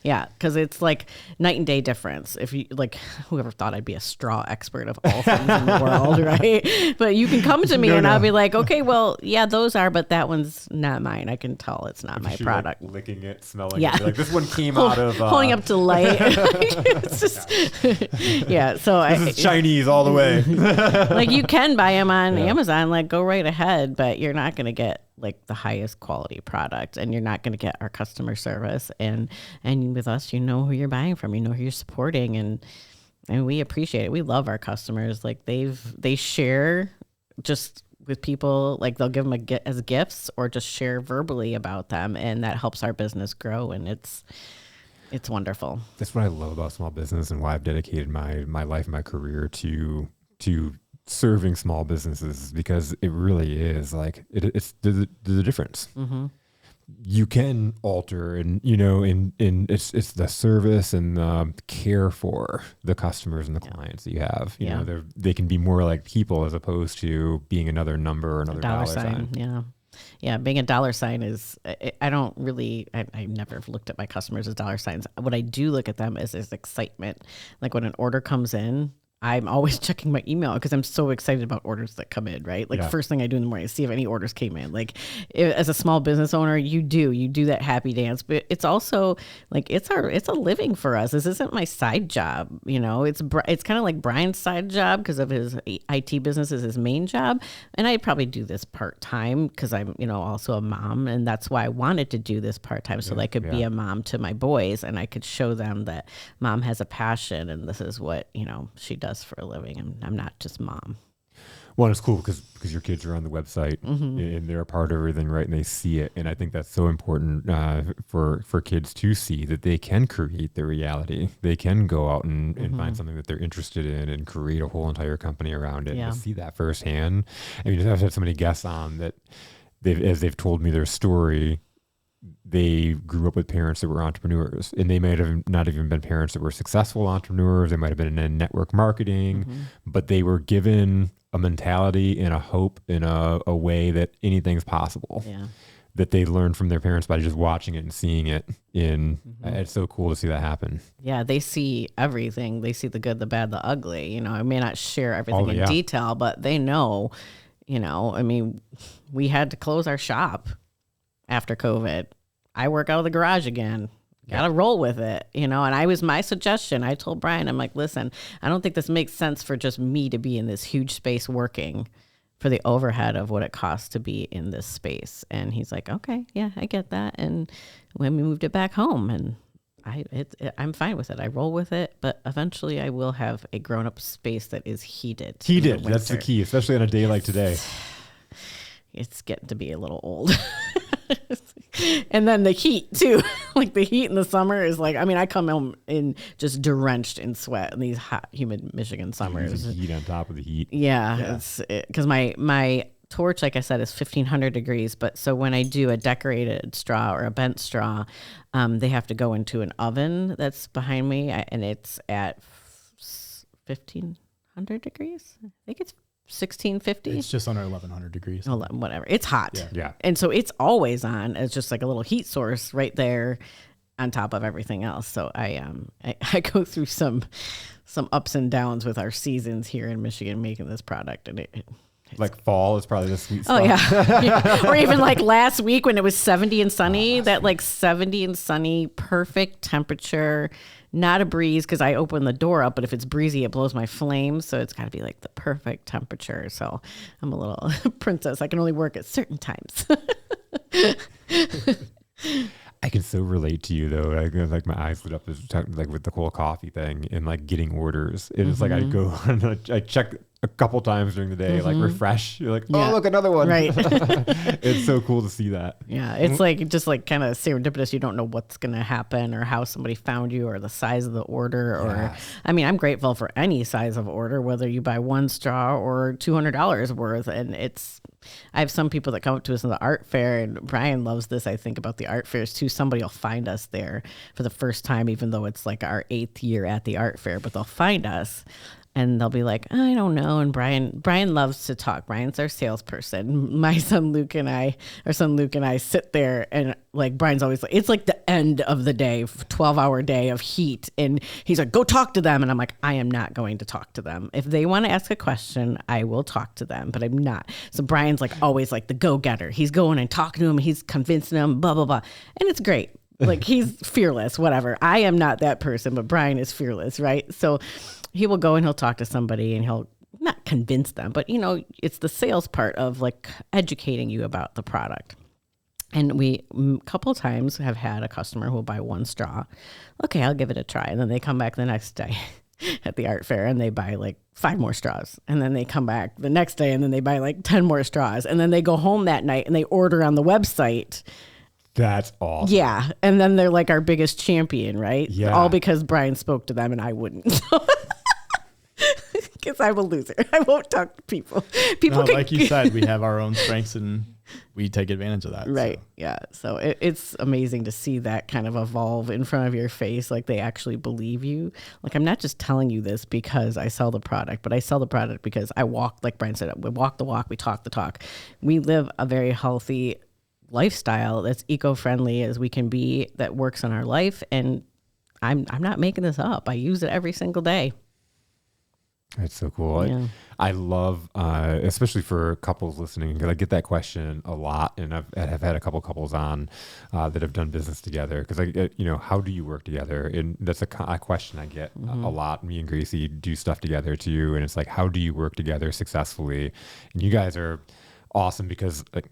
Yeah, because it's like night and day difference. If you like, whoever thought I'd be a straw expert of all things in the world, right? But you can come to me and I'll be like, okay, well, yeah, those are, but that one's not mine. I can tell it's not my product. Like, licking it, smelling Yeah. it. Like, this one came out of... holding up to light. It's just, yeah. So This is Chinese all the way. like you can buy them on Amazon, like go right ahead, but you're not going to get like the highest quality product and you're not going to get our customer service. And with us, you know who you're buying from, you know who you're supporting, and we appreciate it. We love our customers. Like they share just with people, like they'll give them as gifts or just share verbally about them. And that helps our business grow. And it's wonderful. That's what I love about small business and why I've dedicated my life and my career to serving small businesses, because it really is like it's the difference. Mm-hmm. You can alter, and it's the service and the care for the customers and the clients that you have. You know, they can be more like people as opposed to being another number or another dollar sign. Yeah, being a dollar sign is, I never looked at my customers as dollar signs. What I do look at them as is excitement. Like when an order comes in, I'm always checking my email because I'm so excited about orders that come in, right? Like first thing I do in the morning is see if any orders came in. Like as a small business owner, you do that happy dance, but it's also like, it's a living for us. This isn't my side job. It's kind of like Brian's side job because of his IT business is his main job. And I probably do this part-time because I'm, also a mom. And that's why I wanted to do this part-time so that I could be a mom to my boys and I could show them that mom has a passion and this is what, she does for a living. I'm not just mom. Well, it's cool because your kids are on the website and they're a part of everything, right? And they see it. And I think that's so important for kids to see that they can create their reality. They can go out and find something that they're interested in and create a whole entire company around it. And to see that firsthand. I mean, I've had so many guests on that as they've told me their story, they grew up with parents that were entrepreneurs, and they might have not even been parents that were successful entrepreneurs. They might have been in network marketing, but they were given a mentality and a hope in a way that anything's possible. Yeah. That they learned from their parents by just watching it and seeing it. It's so cool to see that happen. Yeah, they see everything. They see the good, the bad, the ugly. I may not share everything in detail, but they know. I mean, we had to close our shop after COVID. I work out of the garage again. Got to roll with it, and my suggestion. I told Brian, I'm like, listen, I don't think this makes sense for just me to be in this huge space working for the overhead of what it costs to be in this space. And he's like, okay, yeah, I get that. And when we moved it back home, and I'm fine with it. I roll with it, but eventually I will have a grown-up space that is heated. Heated, that's the key, especially on a day like today. It's getting to be a little old. And then the heat too, like the heat in the summer is like, I come home in just drenched in sweat in these hot, humid Michigan summers. Heat on top of the heat. Yeah. It's because my torch, like I said, is 1500 degrees. But so when I do a decorated straw or a bent straw, they have to go into an oven that's behind me, and it's at 1500 degrees. I think it's 1650. It's just under 1100 degrees. Whatever. It's hot. Yeah. And so it's always on. It's just like a little heat source right there. on top of everything else. So I go through some ups and downs with our seasons here in Michigan making this product, and it's like fall is probably the sweet spot. Oh yeah. Or even like last week when it was 70 and sunny, that like 70 and sunny, perfect temperature, not a breeze because I open the door up, but if it's breezy, it blows my flames. So it's got to be like the perfect temperature. So I'm a little princess. I can only work at certain times. I can so relate to you though. Like my eyes lit up like with the cold coffee thing and like getting orders. It is like I go and I check a couple times during the day, like refresh. You're like, oh look, another one. Right. It's so cool to see that. Yeah, it's like just like kind of serendipitous. You don't know what's gonna happen or how somebody found you or the size of the order. Or I mean, I'm grateful for any size of order, whether you buy one straw or $200 worth. And I have some people that come up to us in the art fair, and Brian loves this, I think, about the art fairs too. Somebody will find us there for the first time, even though it's like our 8th year at the art fair, but they'll find us and they'll be like, I don't know. And Brian loves to talk. Brian's our salesperson. My son Luke and I sit there, and like Brian's always like, it's like the end of the day, 12-hour day of heat. And he's like, go talk to them. And I'm like, I am not going to talk to them. If they want to ask a question, I will talk to them, but I'm not. So Brian's like always like the go-getter. He's going and talking to him. He's convincing them, blah, blah, blah. And it's great. Like he's fearless, whatever. I am not that person, but Brian is fearless, right? So he will go and he'll talk to somebody and he'll not convince them, but it's the sales part of like educating you about the product. And we a couple of times have had a customer who will buy one straw. Okay, I'll give it a try. And then they come back the next day at the art fair and they buy like 5 more straws. And then they come back the next day and then they buy like 10 more straws. And then they go home that night and they order on the website. That's awesome. Yeah. And then they're like our biggest champion, right? Yeah. All because Brian spoke to them and I wouldn't. Because I'm a loser. I won't talk to people. Like you said, we have our own strengths and we take advantage of that. Right. So. Yeah. So it's amazing to see that kind of evolve in front of your face. Like they actually believe you. Like I'm not just telling you this because I sell the product, but I sell the product because I walk, like Brian said, we walk the walk, we talk the talk. We live a very healthy lifestyle that's eco-friendly as we can be, that works in our life. And I'm not making this up. I use it every single day. That's so cool. Yeah. I love, especially for couples listening, because I get that question a lot, and I've had a couple couples on that have done business together. Because how do you work together? And that's a question I get a lot. Me and Gracie do stuff together too, and it's like, how do you work together successfully? And you guys are awesome because like.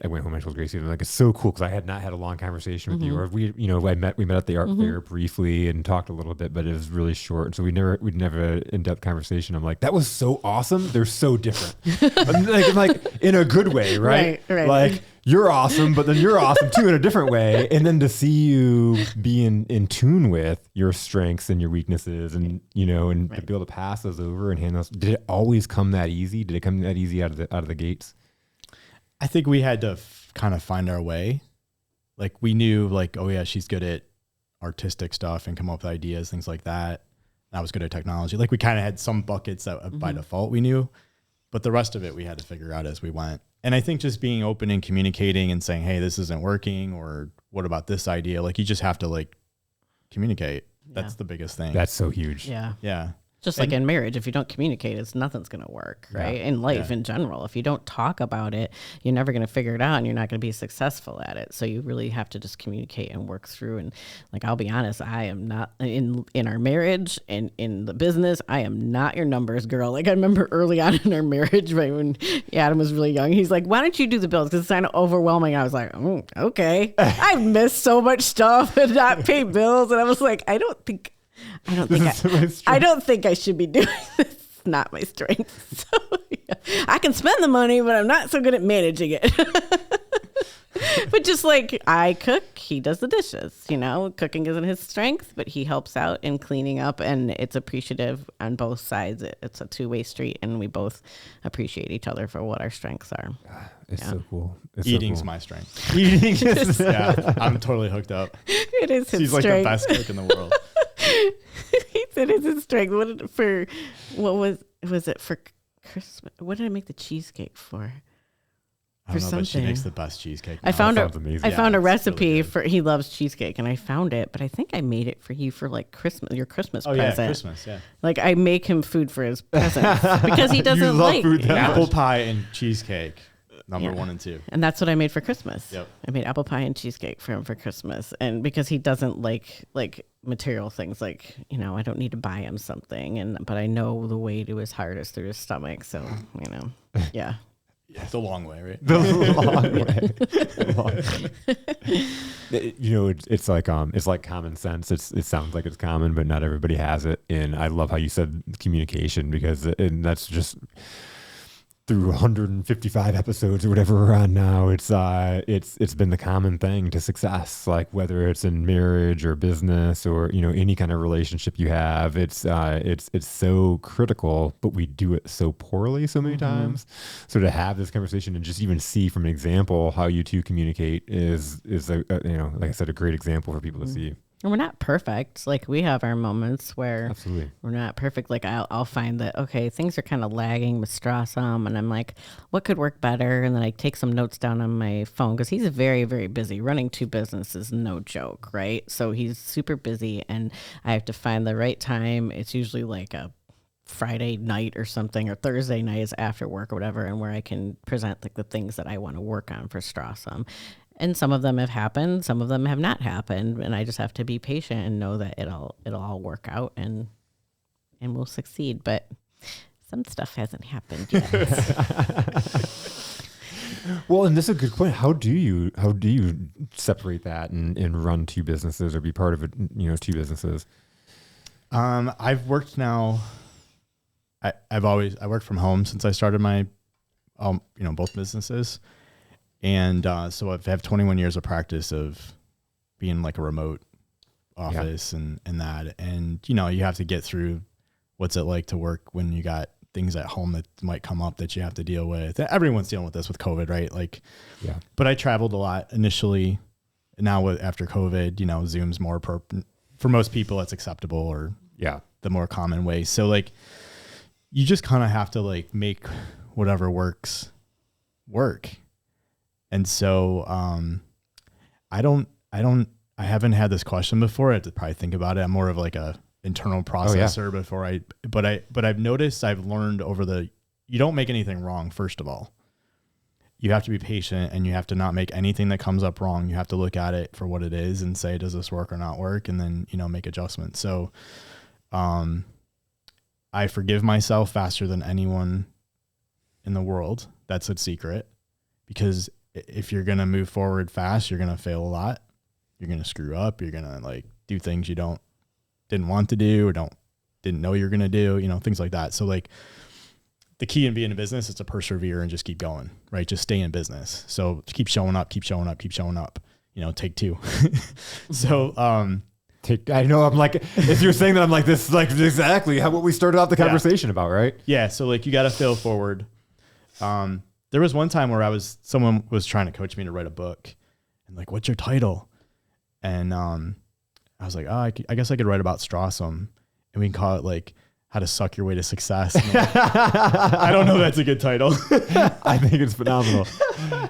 I went home and told Gracie, like, it's so cool because I had not had a long conversation with you, or we met at the art fair briefly and talked a little bit, but it was really short. And so we'd never in-depth conversation. I'm like, that was so awesome. They're so different. I'm like in a good way, right? Right. Like you're awesome, but then you're awesome too in a different way. And then to see you be in tune with your strengths and your weaknesses and, and to be able to pass those over and hand those. Did it always come that easy? Did it come that easy out of the gates? I think we had to kind of find our way. Like we knew like, oh yeah, she's good at artistic stuff and come up with ideas, things like that. I was good at technology. Like we kind of had some buckets that by default we knew, but the rest of it we had to figure out as we went. And I think just being open and communicating and saying, hey, this isn't working, or what about this idea? Like you just have to like communicate. That's the biggest thing. That's so huge. Yeah. Yeah. Just like in marriage, if you don't communicate, nothing's going to work, right? In life in general, if you don't talk about it, you're never going to figure it out and you're not going to be successful at it. So you really have to just communicate and work through. And like, I'll be honest, I am not in our marriage and in the business, I am not your numbers girl. Like I remember early on in our marriage, right when Adam was really young, he's like, why don't you do the bills? Because it's kind of overwhelming. I was like, oh, okay. I've missed so much stuff and not paid bills. And I was like, I don't think I should be doing this. It's not my strength. So, I can spend the money, but I'm not so good at managing it. But just like I cook, he does the dishes. Cooking isn't his strength, but he helps out in cleaning up, and it's appreciative on both sides. It's a two-way street, and we both appreciate each other for what our strengths are. It's so cool. Eating's my strength. Eating is, I'm totally hooked up. It is his She's strength. like the best cook in the world. He said it's his strength. What was it for Christmas? What did I make the cheesecake for? I don't know, but she something. makes the best cheesecake. I found sounds amazing. I found a Yeah, it's really recipe good. for, he loves cheesecake, and I found it, but I think I made it for you for like Christmas, your Christmas Oh yeah, present. Christmas. Yeah, Like I make him food for his presents because he doesn't love like food that much. apple pie and cheesecake, number Yeah. 1 and 2. And that's what I made for Christmas. Yep. I made apple pie and cheesecake for him for Christmas. And because he doesn't like material things, like, you know, I don't need to buy him something, but I know the way to his heart is through his stomach. So, you know, yeah. Yeah, it's a long way, right? The long way. You know, it's like common sense. It sounds like it's common, but not everybody has it. And I love how you said communication, because and that's just through 155 episodes or whatever we're on now. It's been the common thing to success, like whether it's in marriage or business or, you know, any kind of relationship you have. It's so critical, but we do it so poorly so many times. So to have this conversation and just even see from an example how you two communicate is a you know, like I said, a great example for people to see. And we're not perfect. Like we have our moments where Absolutely. we're not perfect. Like I'll find that, okay, things are kind of lagging with Strawesome, and I'm like, what could work better? And then I take some notes down on my phone, because he's very, very busy. Running 2 businesses, no joke, right? So he's super busy, and I have to find the right time. It's usually like a Friday night or something, or Thursday night is after work or whatever, and where I can present like the things that I want to work on for Strawesome. And some of them have happened, some of them have not happened, and I just have to be patient and know that it'll all work out and we'll succeed. But some stuff hasn't happened yet. Well, and this is a good point. How do you separate that and run 2 businesses or be part of it, you know, 2 businesses? I've worked now. I worked from home since I started my, you know, both businesses. And so I've had 21 years of practice of being like a remote office and that. And, you know, you have to get through what's it like to work when you got things at home that might come up that you have to deal with. Everyone's dealing with this with COVID, right? Like, Yeah. But I traveled a lot initially. Now after COVID, you know, Zoom's more for most people, it's acceptable, or Yeah. the more common way. So like, you just kind of have to like make whatever works work. And so, I haven't had this question before. I have to probably think about it. I'm more of like a internal processor but I've noticed, I've learned you don't make anything wrong. First of all, you have to be patient, and you have to not make anything that comes up wrong. You have to look at it for what it is and say, does this work or not work? And then, you know, make adjustments. So, I forgive myself faster than anyone in the world. That's a secret, because if you're going to move forward fast, you're going to fail a lot. You're going to screw up. You're going to like do things you didn't want to do, or didn't know you're going to do, you know, things like that. So like the key in being in business is to persevere and just keep going, right? Just stay in business. So keep showing up, you know, take 2. So, I know, I'm like, if you're saying that, I'm like, this is like exactly what we started off the conversation about, right? Yeah. So like, you got to fail forward. There was one time where someone was trying to coach me to write a book, and like, what's your title? And, I was like, I guess I could write about Strawesome, and we can call it like How to Suck Your Way to Success. Like, I don't know if that's a good title. I think it's phenomenal.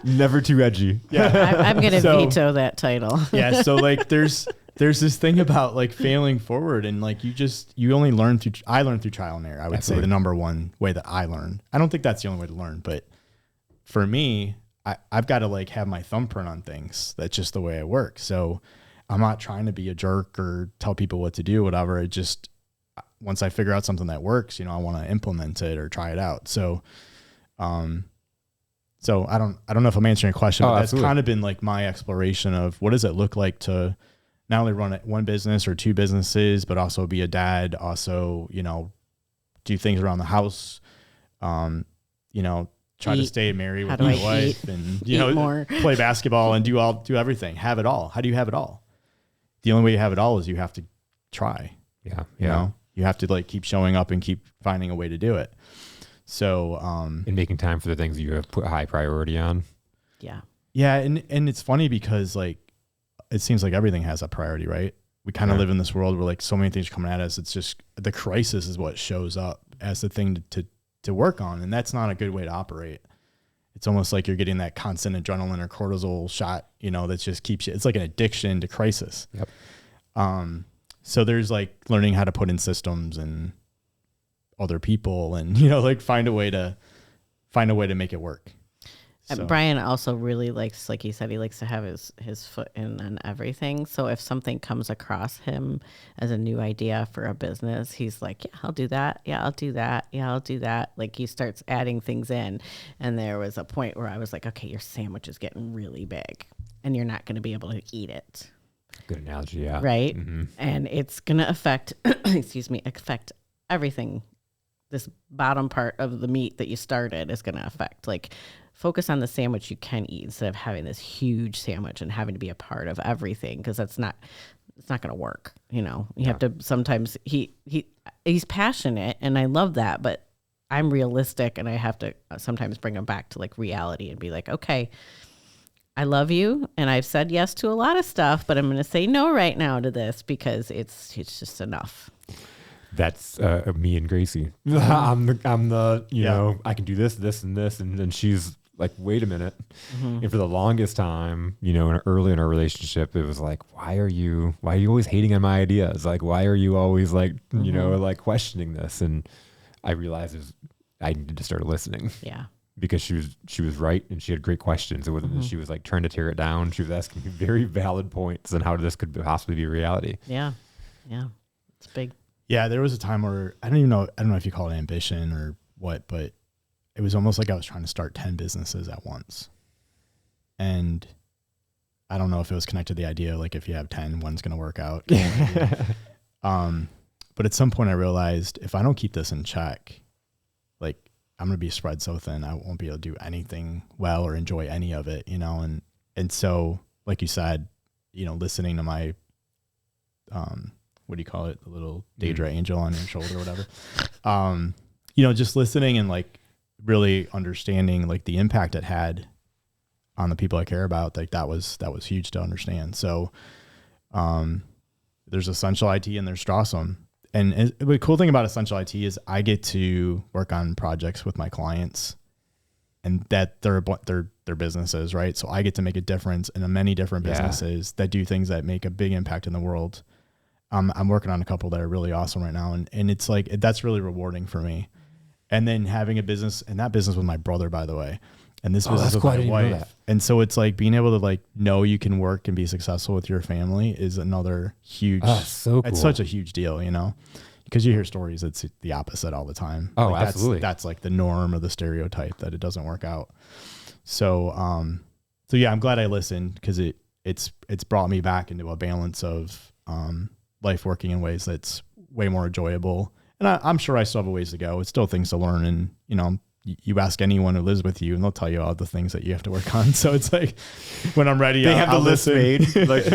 Never too edgy. Yeah. I'm going to veto that title. Yeah. So like, there's this thing about like failing forward, and like, you only learn I learned through trial and error. I would say the number one way that I learn. I don't think that's the only way to learn, but for me, I've got to like have my thumbprint on things. That's just the way I work. So I'm not trying to be a jerk or tell people what to do, whatever. It just, once I figure out something that works, you know, I want to implement it or try it out. So, so I don't know if I'm answering your question, but that's kind of been like my exploration of what does it look like to not only run one business or 2 businesses, but also be a dad, also, you know, do things around the house, you know, try to stay married with my wife and, you know, play basketball and do everything, have it all. How do you have it all? The only way you have it all is you have to try. Yeah. You know, you have to like keep showing up and keep finding a way to do it. So, and making time for the things that you have put high priority on. Yeah. Yeah. And it's funny because like, it seems like everything has a priority, right? We kind of live in this world where like so many things are coming at us. It's just the crisis is what shows up as the thing to work on. And that's not a good way to operate. it's almost like you're getting that constant adrenaline or cortisol shot, that just keeps you, it's like an addiction to crisis. Yep. So there's like learning how to put in systems and other people and, like find a way to make it work. So. Brian also really likes, like he said, he likes to have his foot in on everything. So if something comes across him as a new idea for a business, he's like, yeah, I'll do that. Yeah, I'll do that. Yeah, I'll do that. Like he starts adding things in. And there was a point where I was like, okay, your sandwich is getting really big and you're not going to be able to eat it. Good analogy. Yeah. Right. Mm-hmm. And it's going to affect everything. This bottom part of the meat that you started is going to affect. Like, focus on the sandwich you can eat instead of having this huge sandwich and having to be a part of everything, because it's not going to work. You have to sometimes he's passionate and I love that, but I'm realistic and I have to sometimes bring him back to like reality and be like, okay, I love you and I've said yes to a lot of stuff, but I'm going to say no right now to this because it's just enough. That's me and Gracie. I'm the I can do this, and this, and then she's like, wait a minute. Mm-hmm. And for the longest time, early in our relationship, it was like, why are you always hating on my ideas? Like, why are you always like, like questioning this? And I realized I needed to start listening. Yeah. Because she was right and she had great questions. It wasn't that she was like trying to tear it down. She was asking me very valid points on how this could possibly be reality. Yeah. Yeah. It's big. Yeah, there was a time where I don't know if you call it ambition or what, but it was almost like I was trying to start 10 businesses at once. And I don't know if it was connected to the idea, like if you have 10, one's going to work out. But at some point I realized if I don't keep this in check, like I'm going to be spread so thin, I won't be able to do anything well or enjoy any of it, and so like you said, listening to my, what do you call it? The little Daedra angel on your shoulder or whatever. Just listening and like really understanding like the impact it had on the people I care about. Like that was huge to understand. So, there's Essential IT and there's Strawesome. And the cool thing about Essential IT is I get to work on projects with my clients and that they're businesses, right? So I get to make a difference in many different businesses that do things that make a big impact in the world. I'm working on a couple that are really awesome right now. And it's like, that's really rewarding for me. And then having a business, and that business with my brother, by the way, and this business with my wife. And so it's like being able to like know you can work and be successful with your family is another huge, so cool. It's such a huge deal, because you hear stories, it's the opposite all the time. Oh, like absolutely. That's like the norm or the stereotype that it doesn't work out. So, yeah, I'm glad I listened because it's brought me back into a balance of, life working in ways that's way more enjoyable. And I'm sure I still have a ways to go. It's still things to learn. And, you ask anyone who lives with you and they'll tell you all the things that you have to work on. So it's like when I'm ready, they have the list made. Like,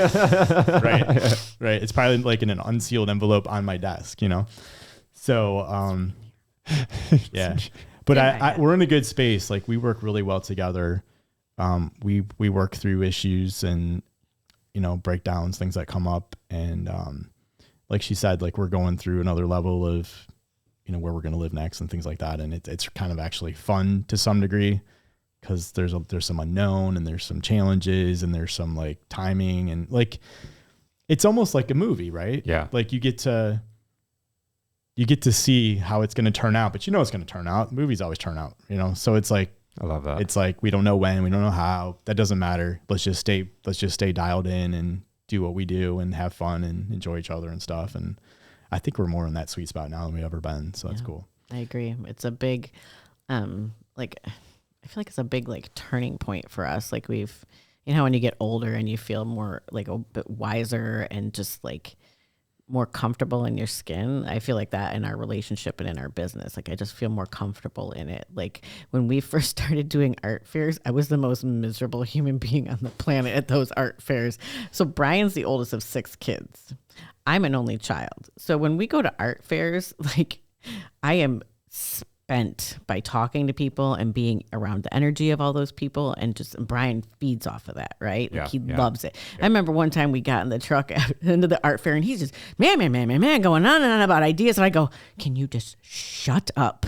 right. It's probably like in an unsealed envelope on my desk, So, yeah, but we're in a good space. Like we work really well together. We work through issues and, breakdowns, things that come up. And, like she said, like we're going through another level of, where we're going to live next and things like that. And it's kind of actually fun to some degree because there's some unknown and there's some challenges and there's some like timing and like, it's almost like a movie, right? Yeah. Like you get to see how it's going to turn out, but it's going to turn out. Movies always turn out, So it's like, I love that. It's like, we don't know when, we don't know how, that doesn't matter. Let's just stay dialed in and do what we do and have fun and enjoy each other and stuff. And I think we're more in that sweet spot now than we've ever been. So that's cool. I agree. It's a big, I feel like it's a big like turning point for us. Like we've, when you get older and you feel more like a bit wiser and just like more comfortable in your skin. I feel like that in our relationship and in our business. Like I just feel more comfortable in it. Like when we first started doing art fairs, I was the most miserable human being on the planet at those art fairs. So Brian's the oldest of 6 kids. I'm an only child. So when we go to art fairs, like I am spent by talking to people and being around the energy of all those people. And Brian feeds off of that, right? Like he loves it. Yeah. I remember one time we got in the truck into the art fair and he's just, man, going on and on about ideas. And I go, can you just shut up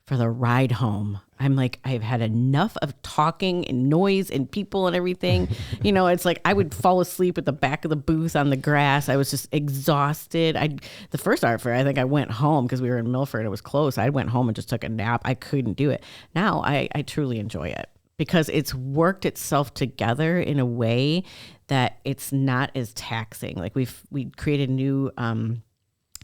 for the ride home? I'm like, I've had enough of talking and noise and people and everything. It's like I would fall asleep at the back of the booth on the grass. I was just exhausted. The first art fair, I think I went home because we were in Milford. It was close. I went home and just took a nap. I couldn't do it. Now I truly enjoy it because it's worked itself together in a way that it's not as taxing. Like we created new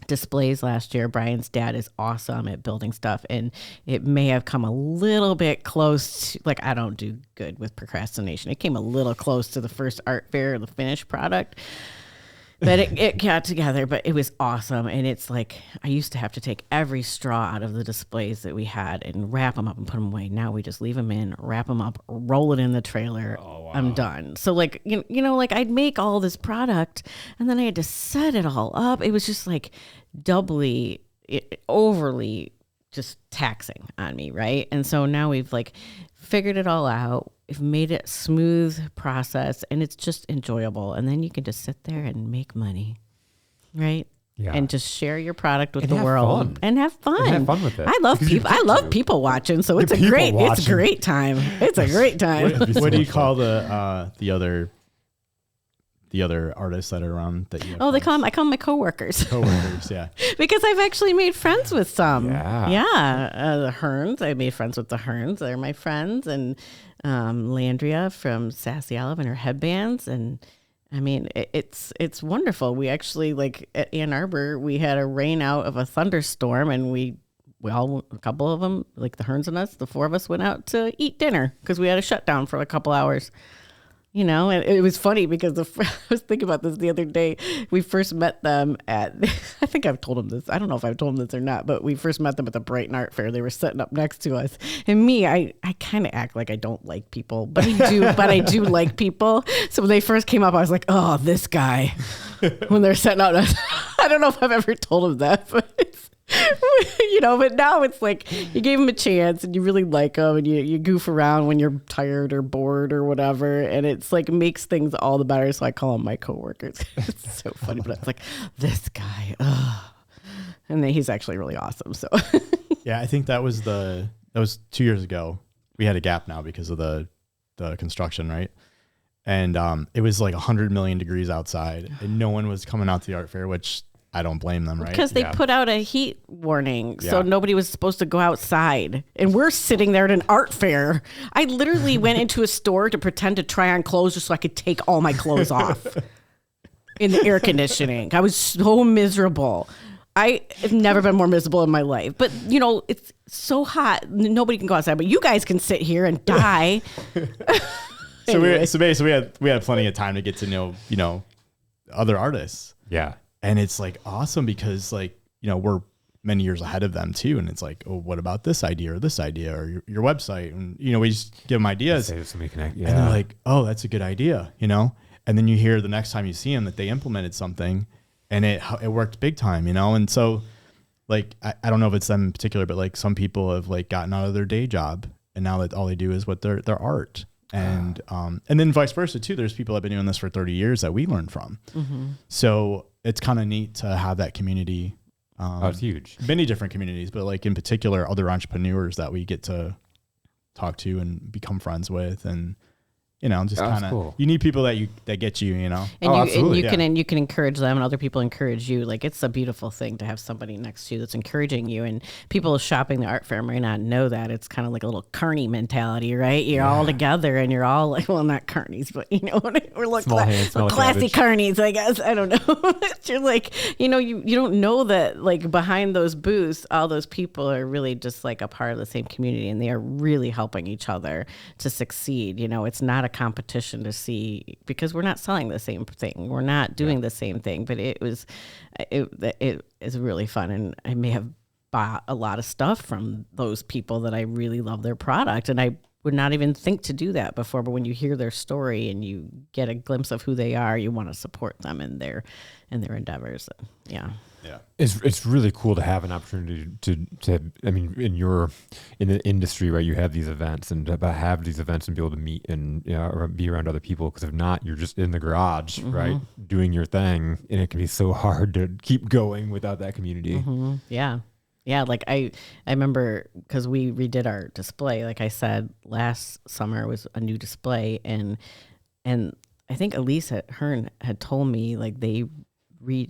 displays last year. Brian's dad is awesome at building stuff, and it may have come a little bit close to, like, I don't do good with procrastination. It came a little close to the first art fair, the finished product, but it got together, but it was awesome. And it's like, I used to have to take every straw out of the displays that we had and wrap them up and put them away. Now we just leave them in, wrap them up, roll it in the trailer. Oh, wow. I'm done. So like, like I'd make all this product and then I had to set it all up. It was just like doubly, overly just taxing on me. Right. And so now we've like figured it all out. We've made it a smooth process and it's just enjoyable. And then you can just sit there and make money. Right. Yeah. And just share your product with the world and have fun. And have fun with it. I love people. I love people watching. So it's a great time. It's a great time. What do you call the other artists that are around that you? I call them my coworkers. Coworkers, yeah. Because I've actually made friends with some. Yeah. The Hearns. I made friends with the Hearns. They're my friends, and Landria from Sassy Olive and her headbands, and I mean it's wonderful. We actually, like at Ann Arbor, we had a rain out of a thunderstorm, and we all, a couple of them, like the Hearns and us, the four of us went out to eat dinner because we had a shutdown for a couple hours. And it was funny because I was thinking about this the other day. We first met them at, I think I've told them this. I don't know if I've told them this or not, but we first met them at the Brighton Art Fair. They were sitting up next to us. And me, I kind of act like I don't like people, but I do like people. So when they first came up, I was like, oh, this guy. When they're sitting out, I don't know if I've ever told them that, but it's, but now it's like you gave them a chance and you really like them and you goof around when you're tired or bored or whatever, and it's like makes things all the better. So I call them my coworkers. It's so funny, but it's like, this guy, and then he's actually really awesome. So yeah, I think that was 2 years ago. We had a gap now because of the construction, right? And it was like 100 million degrees outside and no one was coming out to the art fair, which I don't blame them, right? Because they put out a heat warning, so nobody was supposed to go outside. And we're sitting there at an art fair. I literally went into a store to pretend to try on clothes just so I could take all my clothes off in the air conditioning. I was so miserable. I have never been more miserable in my life. But, it's so hot. Nobody can go outside. But you guys can sit here and die. So we had plenty of time to get to know, other artists. Yeah. And it's like awesome because we're many years ahead of them too. And it's like, oh, what about this idea or your website? And, we just give them ideas. And they're like, oh, that's a good idea, And then you hear the next time you see them that they implemented something and it worked big time, And so like, I don't know if it's them in particular, but like some people have like gotten out of their day job and now that all they do is what their art. And then vice versa too. There's people that have been doing this for 30 years that we learn from. Mm-hmm. So it's kind of neat to have that community. It's huge. Many different communities, but like in particular, other entrepreneurs that we get to talk to and become friends with, and just kind of cool. You need people that get you, And absolutely. And you can encourage them, and other people encourage you. Like it's a beautiful thing to have somebody next to you that's encouraging you. And people shopping the art fair may not know that. It's kind of like a little carny mentality, right? You're all together, and you're all like, well, not carnies, but we're like classy carnies, I guess. I don't know. You're like, you don't know that like behind those booths, all those people are really just like a part of the same community, and they are really helping each other to succeed. It's not a competition to see, because we're not selling the same thing, we're not doing the same thing, but it is really fun, and I may have bought a lot of stuff from those people that I really love their product, and I would not even think to do that before, but when you hear their story and you get a glimpse of who they are, you want to support them in their endeavors. Yeah. It's really cool to have an opportunity to I mean, in the industry, right, you have these events, and to have these events and be able to meet and or be around other people, because if not, you're just in the garage, mm-hmm. right, doing your thing, and it can be so hard to keep going without that community. Mm-hmm. Yeah. Yeah, like I remember because we redid our display. Like I said, last summer was a new display, and I think Elise had told me like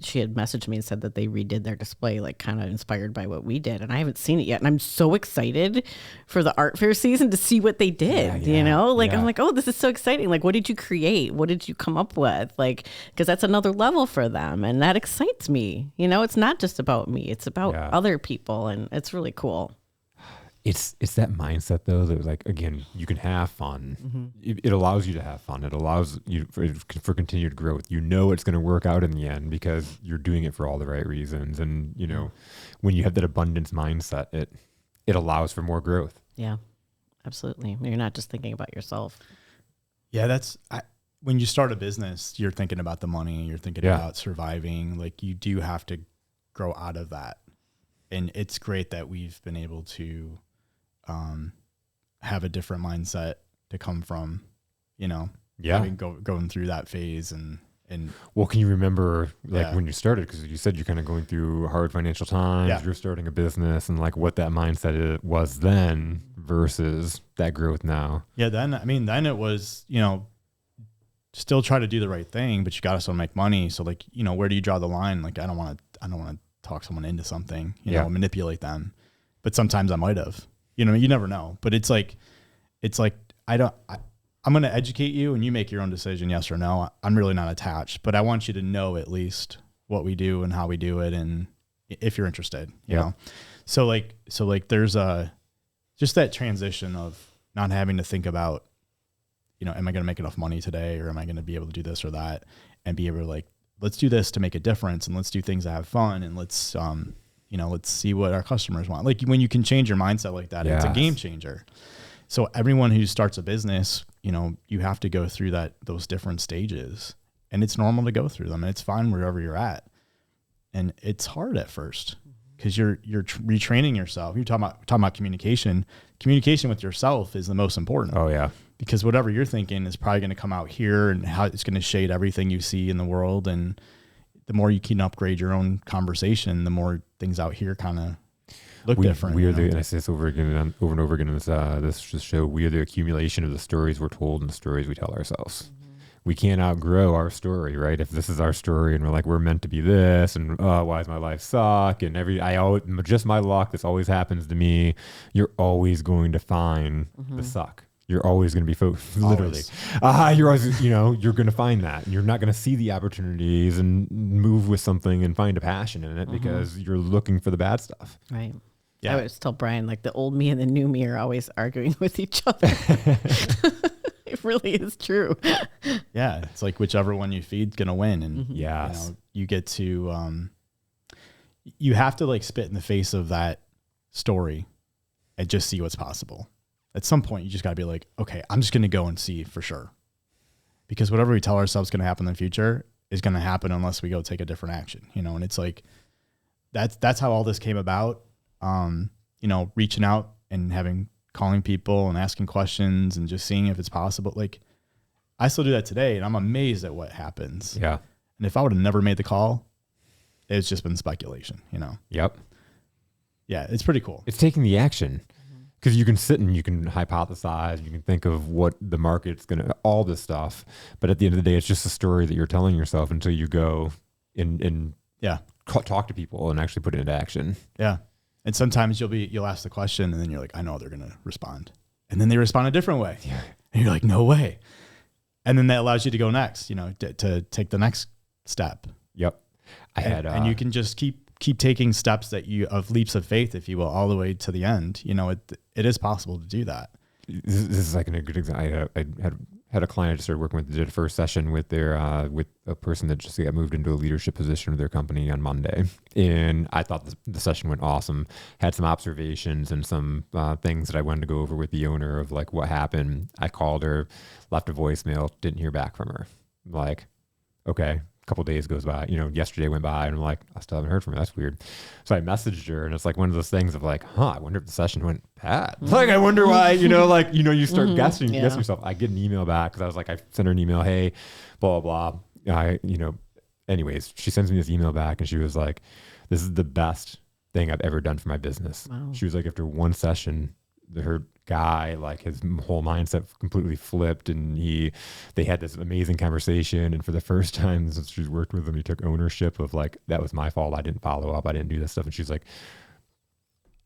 she had messaged me and said that they redid their display, like kind of inspired by what we did, and I haven't seen it yet, and I'm so excited for the art fair season to see what they did. You know, like I'm like, oh, this is so exciting. Like, what did you create? What did you come up with? Like, because that's another level for them, and that excites me. You know, it's not just about me; it's about other people, and it's really cool. It's that mindset though that like again you can have fun. It allows you to have fun. It allows you for continued growth. You know it's going to work out in the end because you're doing it for all the right reasons. And you know when you have that abundance mindset, it allows for more growth. Yeah, absolutely. You're not just thinking about yourself. Yeah, when you start a business, you're thinking about the money. You're thinking about surviving. Like you do have to grow out of that, and it's great that we've been able to. Have a different mindset to come from, you know, going through that phase and well, can you remember like when you started, because you said you're kind of going through hard financial times, you're starting a business, and like what that mindset was then versus that growth now? Yeah. Then it was, you know, still try to do the right thing, but you got to still make money. So like, you know, where do you draw the line? Like, I don't want to talk someone into something, you know, manipulate them, but sometimes I might've. You know, you never know, but it's like, I'm going to educate you and you make your own decision. Yes or no. I'm really not attached, but I want you to know at least what we do and how we do it. And if you're interested, you know, so like there's just that transition of not having to think about, you know, am I going to make enough money today, or am I going to be able to do this or that, and be able to like, let's do this to make a difference, and let's do things that have fun, and let's, you know, let's see what our customers want. Like when you can change your mindset like that, it's a game changer. So everyone who starts a business, you know, you have to go through those different stages, and it's normal to go through them, and it's fine wherever you're at. And it's hard at first because you're retraining yourself. You're talking about communication. Communication with yourself is the most important. Oh yeah. Because whatever you're thinking is probably going to come out here, and how it's going to shade everything you see in the world. And the more you can upgrade your own conversation, the more things out here kind of look different. And I say this over and over again in this show, we are the accumulation of the stories we're told and the stories we tell ourselves. We can't outgrow our story, right? If this is our story and we're like, we're meant to be this, and why does my life suck? And just my luck, this always happens to me. You're always going to find the suck. You're always going to be literally. You're always, you know, you're going to find that, and you're not going to see the opportunities and move with something and find a passion in it because you're looking for the bad stuff. Right. Yeah. I always tell Brian, like the old me and the new me are always arguing with each other. It really is true. Yeah. It's like whichever one you feed's going to win. And you know, you get to, you have to like spit in the face of that story and just see what's possible. At some point, you just got to be like, okay, I'm just going to go and see for sure. Because whatever we tell ourselves is going to happen in the future is going to happen unless we go take a different action, you know? And it's like, that's how all this came about. You know, reaching out and calling people and asking questions and just seeing if it's possible. Like I still do that today, and I'm amazed at what happens. Yeah. And if I would have never made the call, it's just been speculation, you know? Yep. Yeah. It's pretty cool. It's taking the action. Because you can sit and you can hypothesize, you can think of what the market's going to, all this stuff. But at the end of the day, it's just a story that you're telling yourself until you go and talk to people and actually put it into action. Yeah. And sometimes you'll ask the question, and then you're like, I know they're going to respond. And then they respond a different way. Yeah. And you're like, no way. And then that allows you to go next, you know, to take the next step. Yep. And you can just keep taking steps of leaps of faith, if you will, all the way to the end. You know, it is possible to do that. This is like a good example. I had a client I just started working with, did a first session with with a person that just got moved into a leadership position of their company on Monday. And I thought the session went awesome. Had some observations and some things that I wanted to go over with the owner of like what happened. I called her, left a voicemail, didn't hear back from her. Like, okay. Couple days goes by, you know, yesterday went by, and I'm like, I still haven't heard from her. That's weird. So I messaged her, and it's like one of those things of like, I wonder if the session went bad. Like, I wonder why, you know, like, you know, you start guessing yourself. I get an email back because I was like, I sent her an email, hey, blah, blah, blah. You know, anyways, she sends me this email back, and she was like, this is the best thing I've ever done for my business. Wow. She was like, after one session, her guy, like his whole mindset completely flipped, and they had this amazing conversation. And for the first time since she's worked with him, he took ownership of like, that was my fault. I didn't follow up. I didn't do this stuff. And she's like,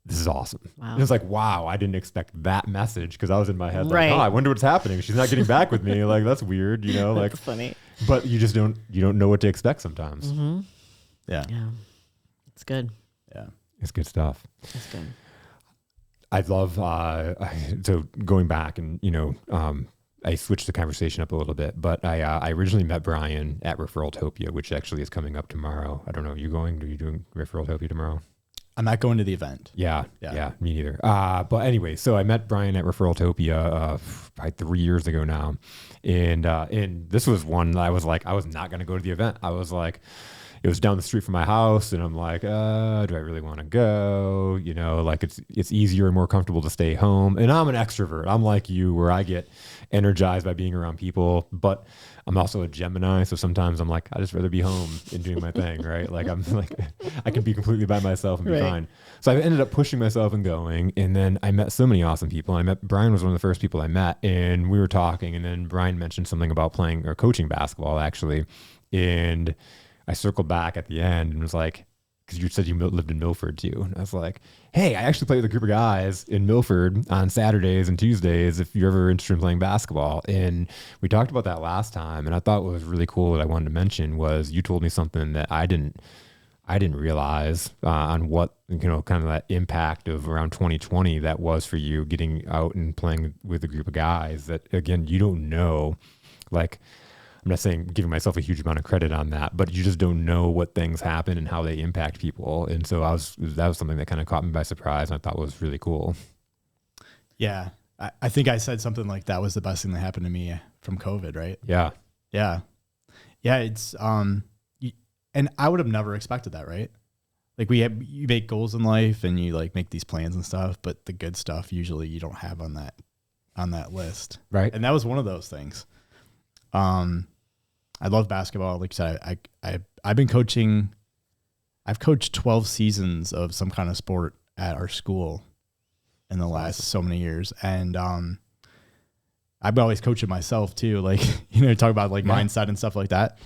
this is awesome. Wow. And it's like, wow, I didn't expect that message, because I was in my head like, Right. oh, I wonder what's happening. She's not getting back with me. Like, that's weird, you know, like, That's funny. but you just don't know what to expect sometimes. Mm-hmm. Yeah. Yeah. It's good. Yeah. It's good stuff. It's good. I love, so going back and, I switched the conversation up a little bit, but I originally met Brian at Referraltopia, which actually is coming up tomorrow. I don't know. Are you doing Referraltopia tomorrow? I'm not going to the event. Yeah, me neither. But anyway, so I met Brian at Referraltopia probably 3 years ago now, and this was one that I was like, I was not going to go to the event. I was like, it was down the street from my house, and I'm like, do I really want to go? Like it's easier and more comfortable to stay home. And I'm an extrovert. I'm like you, where I get energized by being around people, but I'm also a Gemini. So sometimes I'm like, I just rather be home and doing my thing, right? Like I'm like, I can be completely by myself and be Right. fine. So I ended up pushing myself and going. And then I met so many awesome people. Brian was one of the first people I met, and we were talking, and then Brian mentioned something about playing or coaching basketball actually. And I circled back at the end and was like, because you said you lived in Milford too. And I was like, hey, I actually play with a group of guys in Milford on Saturdays and Tuesdays if you're ever interested in playing basketball. And we talked about that last time. And I thought what was really cool that I wanted to mention was you told me something that I didn't realize on what, kind of that impact of around 2020 that was for you, getting out and playing with a group of guys that, again, you don't know, like, I'm not saying giving myself a huge amount of credit on that, but you just don't know what things happen and how they impact people. And so that was something that kind of caught me by surprise, and I thought was really cool. Yeah. I think I said something like that was the best thing that happened to me from COVID, right? Yeah. Yeah. Yeah. It's, and I would have never expected that, right? Like you make goals in life and you like make these plans and stuff, but the good stuff usually you don't have on that list. Right. And that was one of those things. I love basketball. Like I said, I've been coaching. I've coached 12 seasons of some kind of sport at our school in the last so many years. And, I've always coached it myself too. Like, talk about like mindset and stuff like that.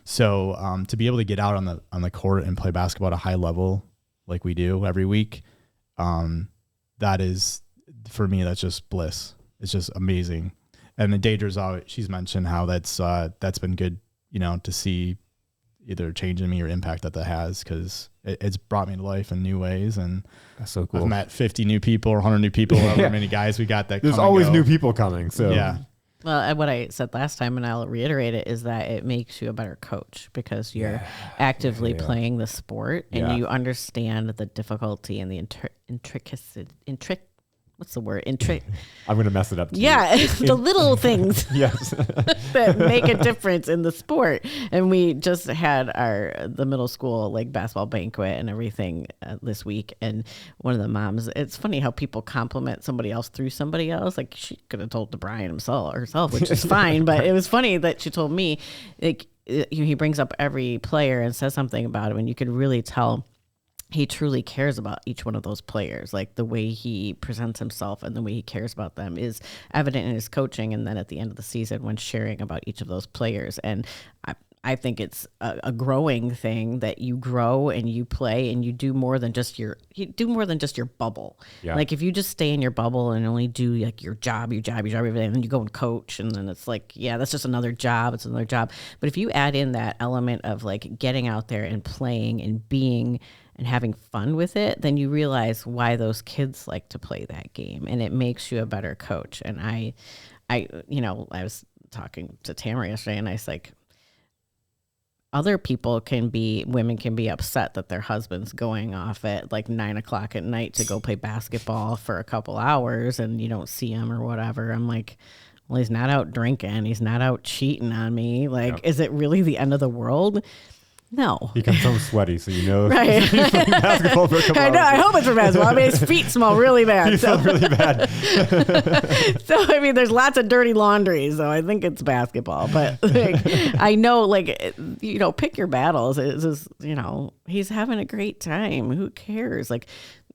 So, to be able to get out on the court and play basketball at a high level, like we do every week, that is, for me, that's just bliss. It's just amazing. And the Daedra's she's mentioned how that's been good, to see either change in me or impact that has, because it's brought me to life in new ways. And That's so cool. I've met 50 new people or 100 new people, however many guys we got that There's come and always go. new people coming. So Yeah. Well, and what I said last time, and I'll reiterate it, is that it makes you a better coach because you're actively playing the sport and you understand the difficulty and the intricacy. What's the word? I'm going to mess it up. Yeah, the little things Yes. that make a difference in the sport. And we just had the middle school like basketball banquet and everything this week. And one of the moms, it's funny how people compliment somebody else through somebody else. Like she could have told Brian herself, which is fine. But it was funny that she told me, like, he brings up every player and says something about him, and you could really tell he truly cares about each one of those players. Like the way he presents himself and the way he cares about them is evident in his coaching. And then at the end of the season, when sharing about each of those players. And I think it's a growing thing that you grow and you play and you do more than just your bubble. Yeah. Like if you just stay in your bubble and only do like your job every day, and then you go and coach, and then it's like, yeah, that's just another job. It's another job. But if you add in that element of like getting out there and playing and being and having fun with it, then you realize why those kids like to play that game, and it makes you a better coach. And I was talking to Tamara yesterday, and I was like, women can be upset that their husband's going off at like 9:00 at night to go play basketball for a couple hours and you don't see him or whatever. I'm like, well, he's not out drinking. He's not out cheating on me. Like, is it really the end of the world? No. He comes home sweaty, so you know Right. he's playing basketball for a couple I know. I hours. hope it's for basketball. I mean, his feet smell really bad. He So, felt really bad. I mean, there's lots of dirty laundry, so I think it's basketball. But like, I know, like, pick your battles. It's just, he's having a great time. Who cares? Like,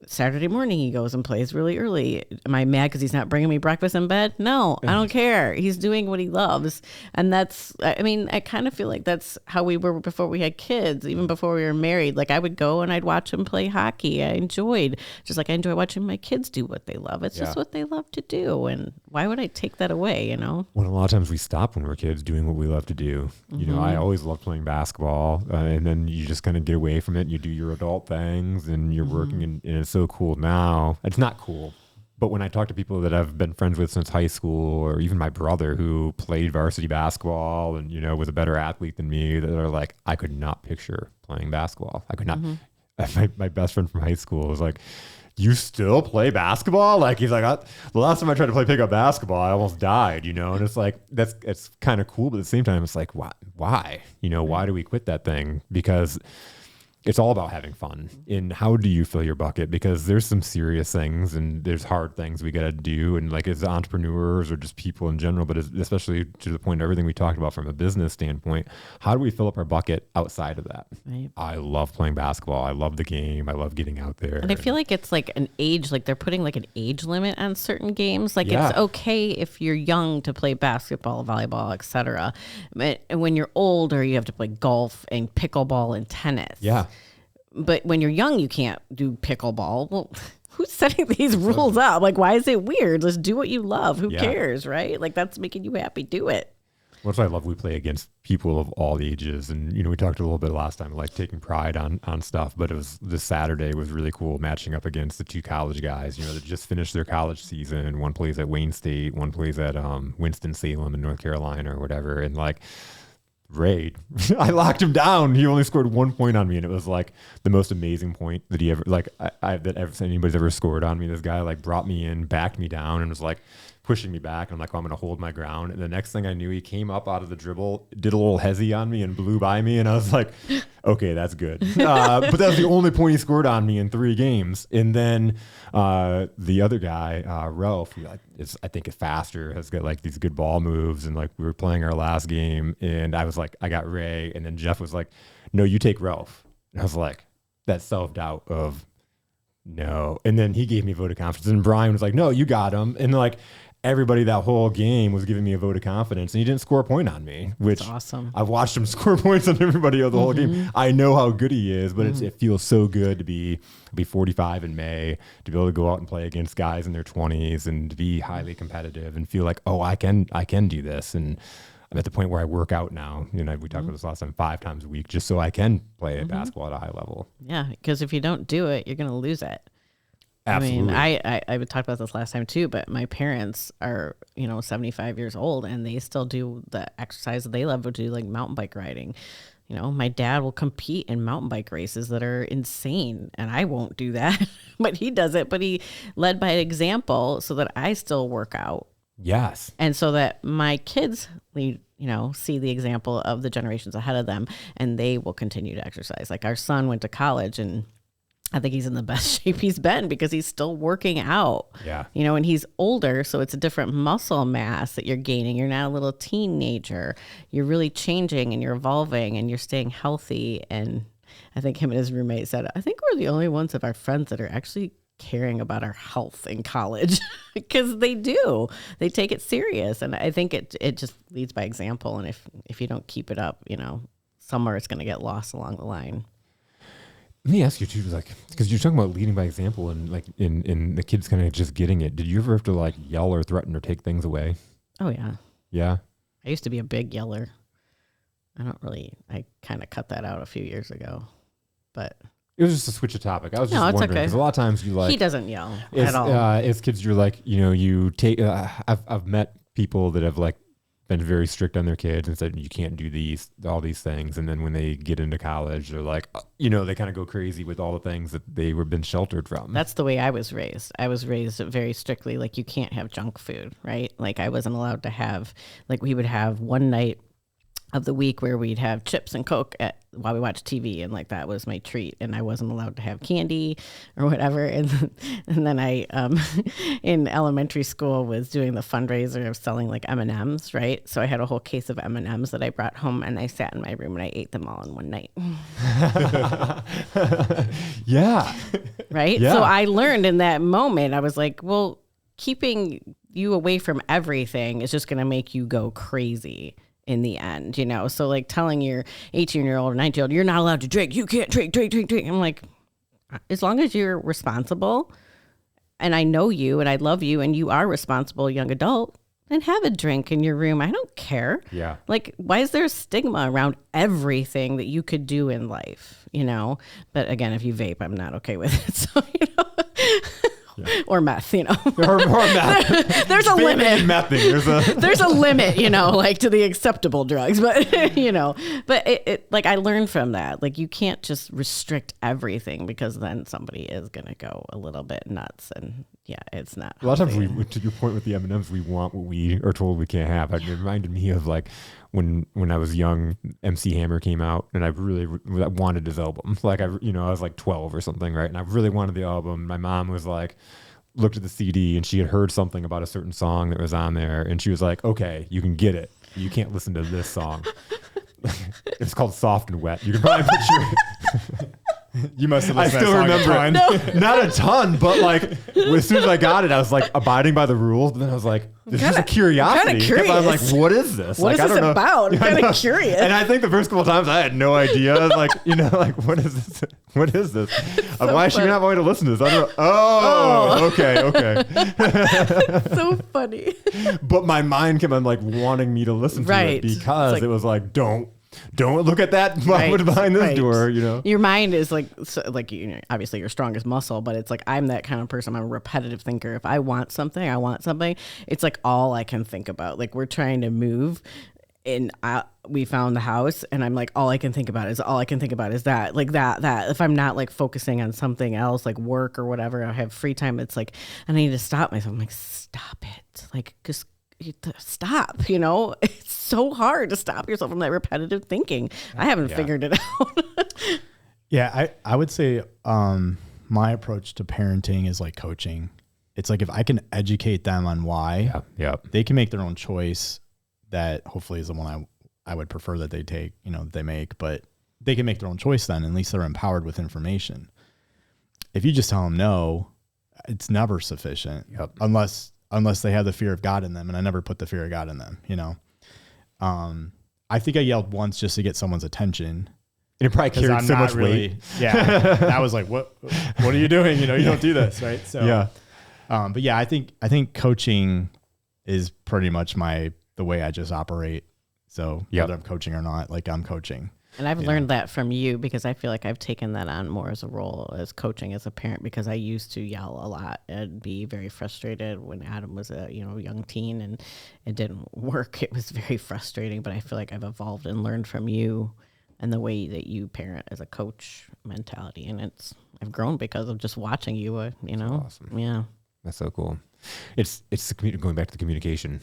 Saturday morning, he goes and plays really early. Am I mad because he's not bringing me breakfast in bed? No, I don't care. He's doing what he loves. And I kind of feel like that's how we were before we had kids, even before we were married. Like, I would go and I'd watch him play hockey. I enjoyed, just like I enjoy watching my kids do what they love. It's just what they love to do. And why would I take that away, Well, a lot of times we stop when we're kids doing what we love to do. I always loved playing basketball. And then you just kind of get away from it. You do your adult things and you're working and it's so cool now. It's not cool. But when I talk to people that I've been friends with since high school, or even my brother who played varsity basketball and, was a better athlete than me, that are like, I could not picture playing basketball. I could not. My best friend from high school was like, you still play basketball? Like, he's like, the last time I tried to play pickup basketball, I almost died, and it's like, it's kind of cool. But at the same time, it's like, why? Why do we quit that thing? Because it's all about having fun. And how do you fill your bucket? Because there's some serious things and there's hard things we got to do. And like as entrepreneurs or just people in general, but especially to the point of everything we talked about from a business standpoint, how do we fill up our bucket outside of that? Right. I love playing basketball. I love the game. I love getting out there. And I feel like it's like an age, like they're putting like an age limit on certain games. Like Yeah. it's okay if you're young to play basketball, volleyball, etc. But when you're older, you have to play golf and pickleball and tennis. Yeah. But when you're young, you can't do pickleball. Well, who's setting these rules up? Like, why is it weird? Just do what you love. Who cares, right? Like, that's making you happy. Do it. Well, that's why I love we play against people of all ages. And, we talked a little bit last time, like taking pride on stuff. But it was this Saturday was really cool matching up against the two college guys, that just finished their college season. One plays at Wayne State, one plays at Winston-Salem in North Carolina or whatever. And like, Ray, I locked him down. He only scored 1 point on me, and it was like the most amazing point that he ever anybody's ever scored on me. This guy like brought me in, backed me down, and was like pushing me back. And I'm like, I'm going to hold my ground. And the next thing I knew, he came up out of the dribble, did a little hezzy on me, and blew by me. And I was like, okay, that's good. But that was the only point he scored on me in 3 games. And then the other guy, Ralph, who I think is faster, has got like these good ball moves. And like we were playing our last game, and I was like, I got Ray. And then Jeff was like, no, you take Ralph. And I was like, that self-doubt of no. And then he gave me a vote of confidence. And Brian was like, no, you got him. And like, everybody that whole game was giving me a vote of confidence, and he didn't score a point on me, which That's awesome. I've watched him score points on everybody of the whole game. I know how good he is, but it feels so good to be 45 in May, to be able to go out and play against guys in their 20s and to be highly competitive and feel like, oh, I can do this. And I'm at the point where I work out now. We talked about this last time, 5 times a week, just so I can play basketball at a high level. Yeah, because if you don't do it, you're going to lose it. Absolutely. I mean, I talked about this last time too, but my parents are, 75 years old, and they still do the exercise that they love to do, like mountain bike riding. My dad will compete in mountain bike races that are insane, and I won't do that, but he does it. But he led by example so that I still work out. Yes. And so that my kids lead, see the example of the generations ahead of them, and they will continue to exercise. Like our son went to college, and I think he's in the best shape he's been because he's still working out. Yeah. And he's older, so it's a different muscle mass that you're gaining. You're not a little teenager. You're really changing and you're evolving and you're staying healthy. And I think him and his roommate said, I think we're the only ones of our friends that are actually caring about our health in college because they do. They take it serious. And I think it just leads by example. And if you don't keep it up, somewhere it's going to get lost along the line. Let me ask you too, like, because you're talking about leading by example and like in the kids kind of just getting it. Did you ever have to like yell or threaten or take things away? Oh yeah. Yeah. I used to be a big yeller. I kind of cut that out a few years ago, but it was just a switch of topic. I was just No, it's wondering okay. because a lot of times you like he doesn't yell at all. As kids, you're like, you take. I've met people that have like been very strict on their kids and said you can't do all these things, and then when they get into college, they're like, they kind of go crazy with all the things that they were been sheltered from. That's the way I was raised. I was raised very strictly, like you can't have junk food, right? Like I wasn't allowed to have, like we would have one night of the week where we'd have chips and Coke while we watched TV, and like that was my treat, and I wasn't allowed to have candy or whatever. And then I in elementary school was doing the fundraiser of selling like M&Ms, right? So I had a whole case of M&Ms that I brought home, and I sat in my room and I ate them all in one night. Yeah. Right? Yeah. So I learned in that moment, I was like, well, keeping you away from everything is just going to make you go crazy in the end, you know? So like telling your 18-year-old or 19-year-old, you're not allowed to drink. You can't drink. I'm like, as long as you're responsible and I know you and I love you and you are a responsible young adult, then have a drink in your room. I don't care. Yeah. Like, why is there a stigma around everything that you could do in life, you know? But again, if you vape, I'm not okay with it. So, you know. Yeah. Or meth, you know. or meth. There's a limit. There's a limit, you know, like to the acceptable drugs. But, you know, but it like I learned from that. Like you can't just restrict everything because then somebody is going to go a little bit nuts. And yeah, it's not. A lot of times, to your point with the M&Ms, we want what we are told we can't have. It reminded me of like when I was young, MC Hammer came out, and I really wanted his album. Like I was like 12 or something, right? And I really wanted the album. My mom was like, looked at the CD, and she had heard something about a certain song that was on there, and she was like, "Okay, you can get it. You can't listen to this song." It's called Soft and Wet. You can probably picture. You must have I listened still to that song remember a ton. it. Not a ton, but like as soon as I got it, I was like abiding by the rules. But then I was like, this is a curiosity. I'm like, what is this? What like, is this about? I'm kind of curious. And I think the first couple of times I had no idea. Like, like, what is this? What is this? So why is she not wanting to listen to this? I don't know. Oh, okay. So funny. But my mind kept on like wanting me to listen to it because like, it was like, don't look at that behind this door, you know. Your mind is like obviously your strongest muscle, but it's like I'm that kind of person. I'm a repetitive thinker. If I want something, it's like all I can think about. Like we're trying to move and we found the house and I'm like, all I can think about is that, like that. If I'm not like focusing on something else, like work or whatever, I have free time. It's like, I need to stop myself. I'm like, stop it. Like, just stop, you know. It's so hard to stop yourself from that repetitive thinking. I haven't figured it out. Yeah, I would say my approach to parenting is like coaching. It's like if I can educate them on why, they can make their own choice. That hopefully is the one I would prefer that they take, that they make, but they can make their own choice then. At least they're empowered with information. If you just tell them no, it's never sufficient unless they have the fear of God in them. And I never put the fear of God in them, I think I yelled once just to get someone's attention. And it probably carried so much weight. Yeah. I was like, what are you doing? You don't do this. Right. So, but yeah, I think coaching is pretty much the way I just operate. So whether I'm coaching or not, like I'm coaching. And I've learned that from you because I feel like I've taken that on more as a role as coaching as a parent, because I used to yell a lot and be very frustrated when Adam was a young teen and it didn't work. It was very frustrating, but I feel like I've evolved and learned from you and the way that you parent as a coach mentality. And I've grown because of just watching you, That's awesome. Yeah. That's so cool. It's going back to the communication.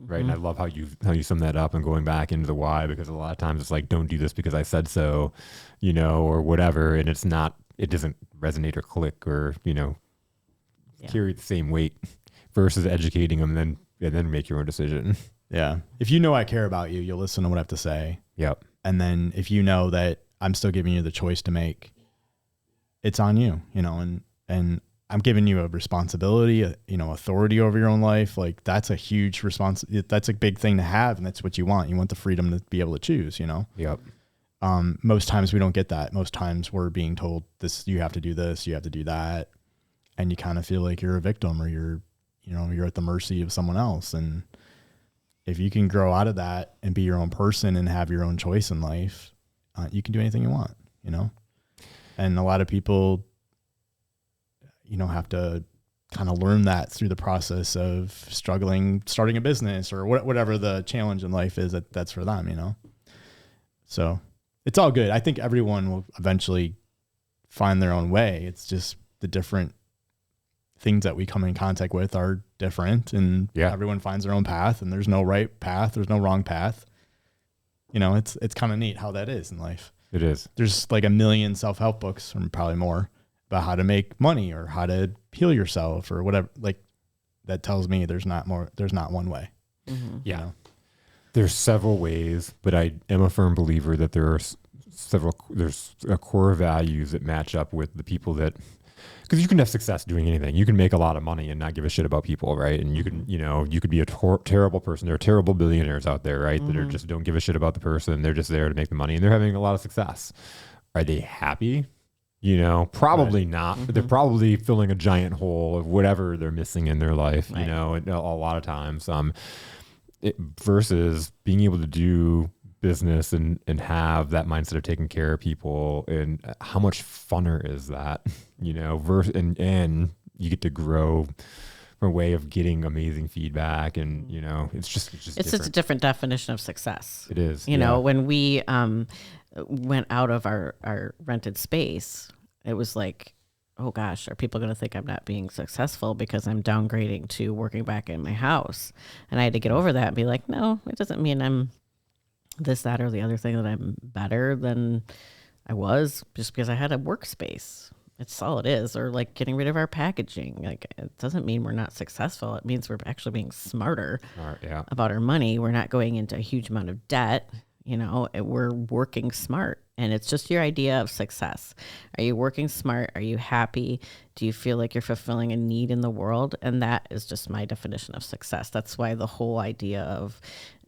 Right. And I love how you sum that up and going back into the why, because a lot of times it's like, don't do this because I said so, or whatever. And it doesn't resonate or click or, carry the same weight versus educating them and then make your own decision. Yeah. If you know I care about you, you'll listen to what I have to say. Yep. And then if you know that I'm still giving you the choice to make, it's on you, and I'm giving you a responsibility, authority over your own life. Like that's a huge that's a big thing to have. And that's what you want. You want the freedom to be able to choose, Yep. Most times we don't get that. Most times we're being told this, you have to do this, you have to do that. And you kind of feel like you're a victim or you're at the mercy of someone else. And if you can grow out of that and be your own person and have your own choice in life, you can do anything you want, And a lot of people, have to kind of learn that through the process of struggling, starting a business or whatever the challenge in life is that's for them, So it's all good. I think everyone will eventually find their own way. It's just the different things that we come in contact with are different, and everyone finds their own path, and there's no right path. There's no wrong path. it's kind of neat how that is in life. It is. There's like a million self-help books, or probably more, about how to make money or how to heal yourself or whatever. Like, that tells me there's not one way. Yeah. There's several ways, but I am a firm believer that there's a core values that match up with the people that, because you can have success doing anything. You can make a lot of money and not give a shit about people, right? And you can, you could be a terrible person. There are terrible billionaires out there, right? That are just don't give a shit about the person. They're just there to make the money and they're having a lot of success. Are they happy? Probably not. But they're probably filling a giant hole of whatever they're missing in their life, and a lot of times. Versus being able to do business and have that mindset of taking care of people, and how much funner is that, and you get to grow from a way of getting amazing feedback, and it's just it's a different definition of success. It is. When we went out of our rented space, it was like, oh gosh, are people going to think I'm not being successful because I'm downgrading to working back in my house? And I had to get over that and be like, no, it doesn't mean I'm this, that, or the other thing, that I'm better than I was just because I had a workspace. It's all it is. Or like getting rid of our packaging. Like, it doesn't mean we're not successful. It means we're actually being smarter about our money. We're not going into a huge amount of debt. We're working smart. And it's just your idea of success. Are you working smart? Are you happy? Do you feel like you're fulfilling a need in the world? And that is just my definition of success. That's why the whole idea of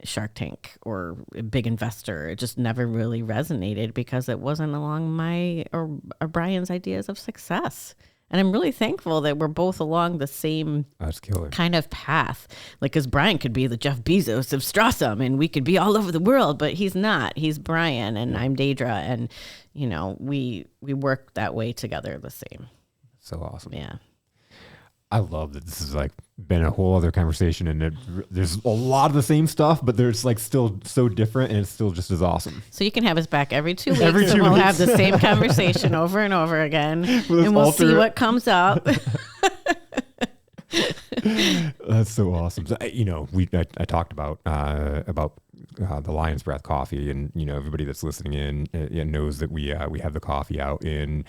Shark Tank or a big investor, it just never really resonated because it wasn't along my or Brian's ideas of success. And I'm really thankful that we're both along the same kind of path. Like, because Brian could be the Jeff Bezos of Strawesome and we could be all over the world, but he's not. He's Brian and I'm Daedra. And, we work that way together the same. So awesome. Yeah. I love that this has been a whole other conversation, and there's a lot of the same stuff, but there's still so different, and it's still just as awesome. So you can have us back every 2 weeks, and we'll have the same conversation over and over again, and we'll see what comes up. That's so awesome. So, I talked about the Lion's Breath coffee, and everybody that's listening in knows that we have the coffee out in.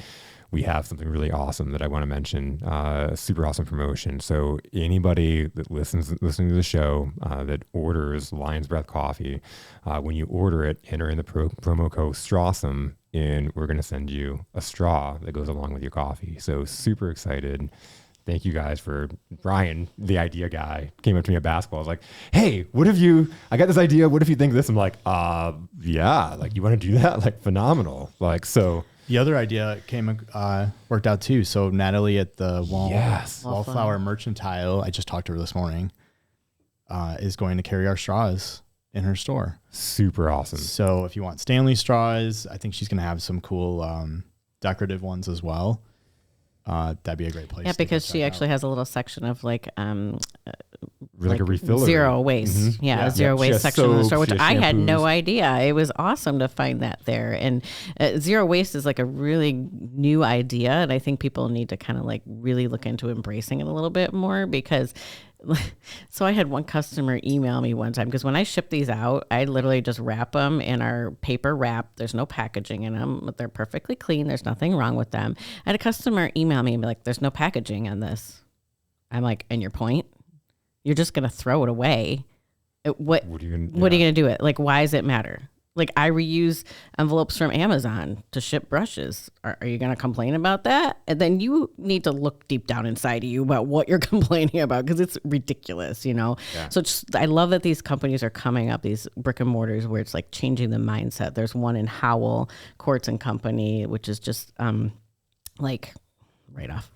We have something really awesome that I want to mention, a super awesome promotion. So anybody that listening to the show that orders Lion's Breath coffee, when you order it, enter in the promo code Strawesome, and we're going to send you a straw that goes along with your coffee. So super excited. Thank you guys for Brian, the idea guy, came up to me at basketball. I was like, hey, I got this idea. What if you think this? I'm like, yeah, you want to do that? Phenomenal. So. The other idea worked out too. So Natalie at the Wallflower Merchantile, I just talked to her this morning, is going to carry our straws in her store. Super awesome. So if you want Stanley straws, I think she's going to have some cool decorative ones as well. That'd be a great place. Yeah, because she actually has a little section of like a refiller. Zero waste. Mm-hmm. Yeah, zero waste section in the store, which I had no idea. It was awesome to find that there. And zero waste is a really new idea. And I think people need to kind of really look into embracing it a little bit more, because so I had one customer email me one time, because when I ship these out, I literally just wrap them in our paper wrap. There's no packaging in them, but they're perfectly clean. There's nothing wrong with them. I had a customer email me and be like, there's no packaging on this. I'm like, and your point? You're just going to throw it away. What are you going to do it? Why does it matter? I reuse envelopes from Amazon to ship brushes. Are you going to complain about that? And then you need to look deep down inside of you about what you're complaining about, because it's ridiculous, Yeah. So I love that these companies are coming up, these brick and mortars, where it's changing the mindset. There's one in Howell, Quartz and Company, which is just right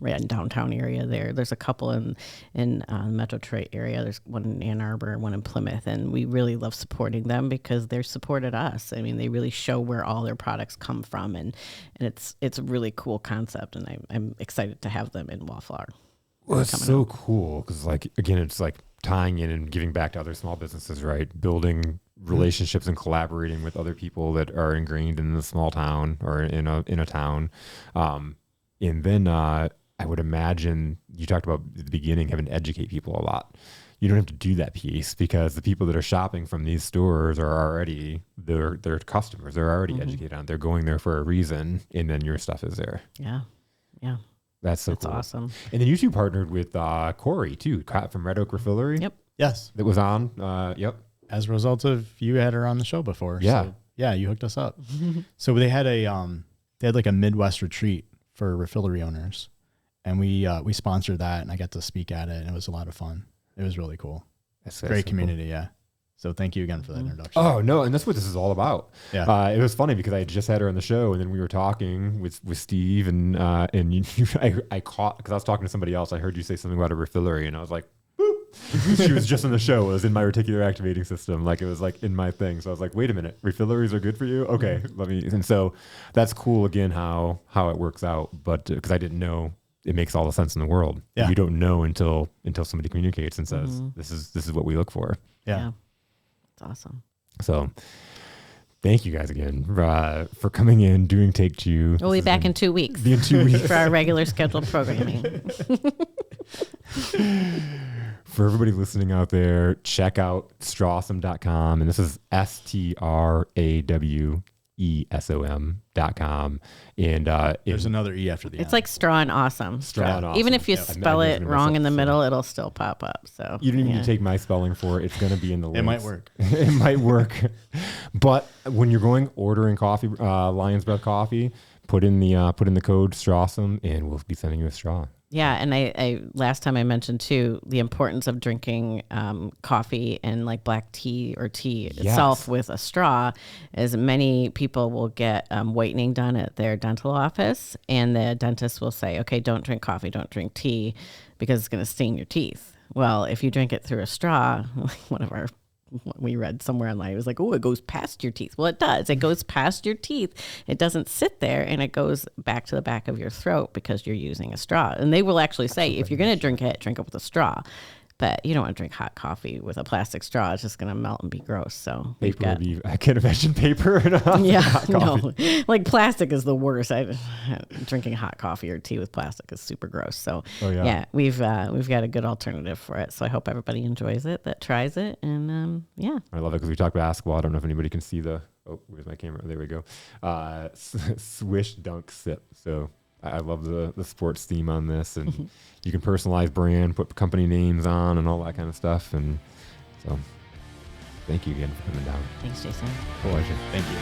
in downtown area there. There's a couple in Metro Detroit area. There's one in Ann Arbor, one in Plymouth, and we really love supporting them because they're supported us. I mean, they really show where all their products come from, and it's a really cool concept, and I'm excited to have them in Wallflower. Well, it's so cool because, again, it's tying in and giving back to other small businesses, right? Building relationships and collaborating with other people that are ingrained in the small town or in a town. And then I would imagine you talked about at the beginning having to educate people a lot. you don't have to do that piece because the people that are shopping from these stores are already their customers. They're already educated on it. They're going there for a reason, and then your stuff is there. Yeah. Yeah. That's so cool. Awesome. And then you two partnered with Corey too, from Red Oak Refillery. Yep. Yes. That was on. Yep. As a result of you had her on the show before. Yeah. So, yeah, you hooked us up. So they had like a Midwest retreat for refillery owners, and we sponsored that, and I got to speak at it, and it was a lot of fun. It was really cool. That's Great so community. cool. Yeah. So thank you again for that introduction. Oh no, and that's what this is all about. Yeah. It was funny because I had just had her on the show, and then we were talking with Steve, and I caught, because I was talking to somebody else. I heard you say something about a refillery, and I was like, boop. She was just on the show. It was in my reticular activating system, like it was like in my thing. So I was like, wait a minute, refilleries are good for you? Okay, let me. And so that's cool again how it works out, but because I didn't know. It makes all the sense in the world. Yeah. You don't know until somebody communicates and says, this is what we look for. Yeah. It's awesome. So thank you guys again for coming in, doing Take Two. We'll be back in 2 weeks. Be in 2 weeks. For our regular scheduled programming. For everybody listening out there, check out strawesome.com. And this is STRAWESOM.com. And There's another E after the It's end. like straw and awesome. Straw and awesome. Even if you Yep. spell I'm it just gonna wrong mess in the up middle, it'll still pop up. So you don't even need to take my spelling for it. It's going to be in the links. It might work. It might work. But when you're ordering coffee, Lion's Breath coffee, put in the code Strawesome, and we'll be sending you a straw. Yeah, and I last time I mentioned too the importance of drinking coffee and like black tea or tea itself with a straw, as many people will get whitening done at their dental office, and the dentist will say, okay, don't drink coffee, don't drink tea, because it's going to stain your teeth. Well, if you drink it through a straw, we read somewhere online, it was like, oh, it goes past your teeth. Well, it does. It goes past your teeth. It doesn't sit there, and it goes back to the back of your throat because you're using a straw. And they will actually say, if you're going to drink it with a straw. But you don't want to drink hot coffee with a plastic straw. It's just going to melt and be gross. So I can't imagine paper and hot coffee. No, like plastic is the worst. Drinking hot coffee or tea with plastic is super gross. So we've got a good alternative for it. So I hope everybody enjoys it, that tries it, and I love it because we talked basketball. I don't know if anybody can see where's my camera? There we go. Swish dunk sip. So I love the sports theme on this, and you can personalize brand, put company names on, and all that kind of stuff. And so, thank you again for coming down. Thanks, Jason. Pleasure. Thank you.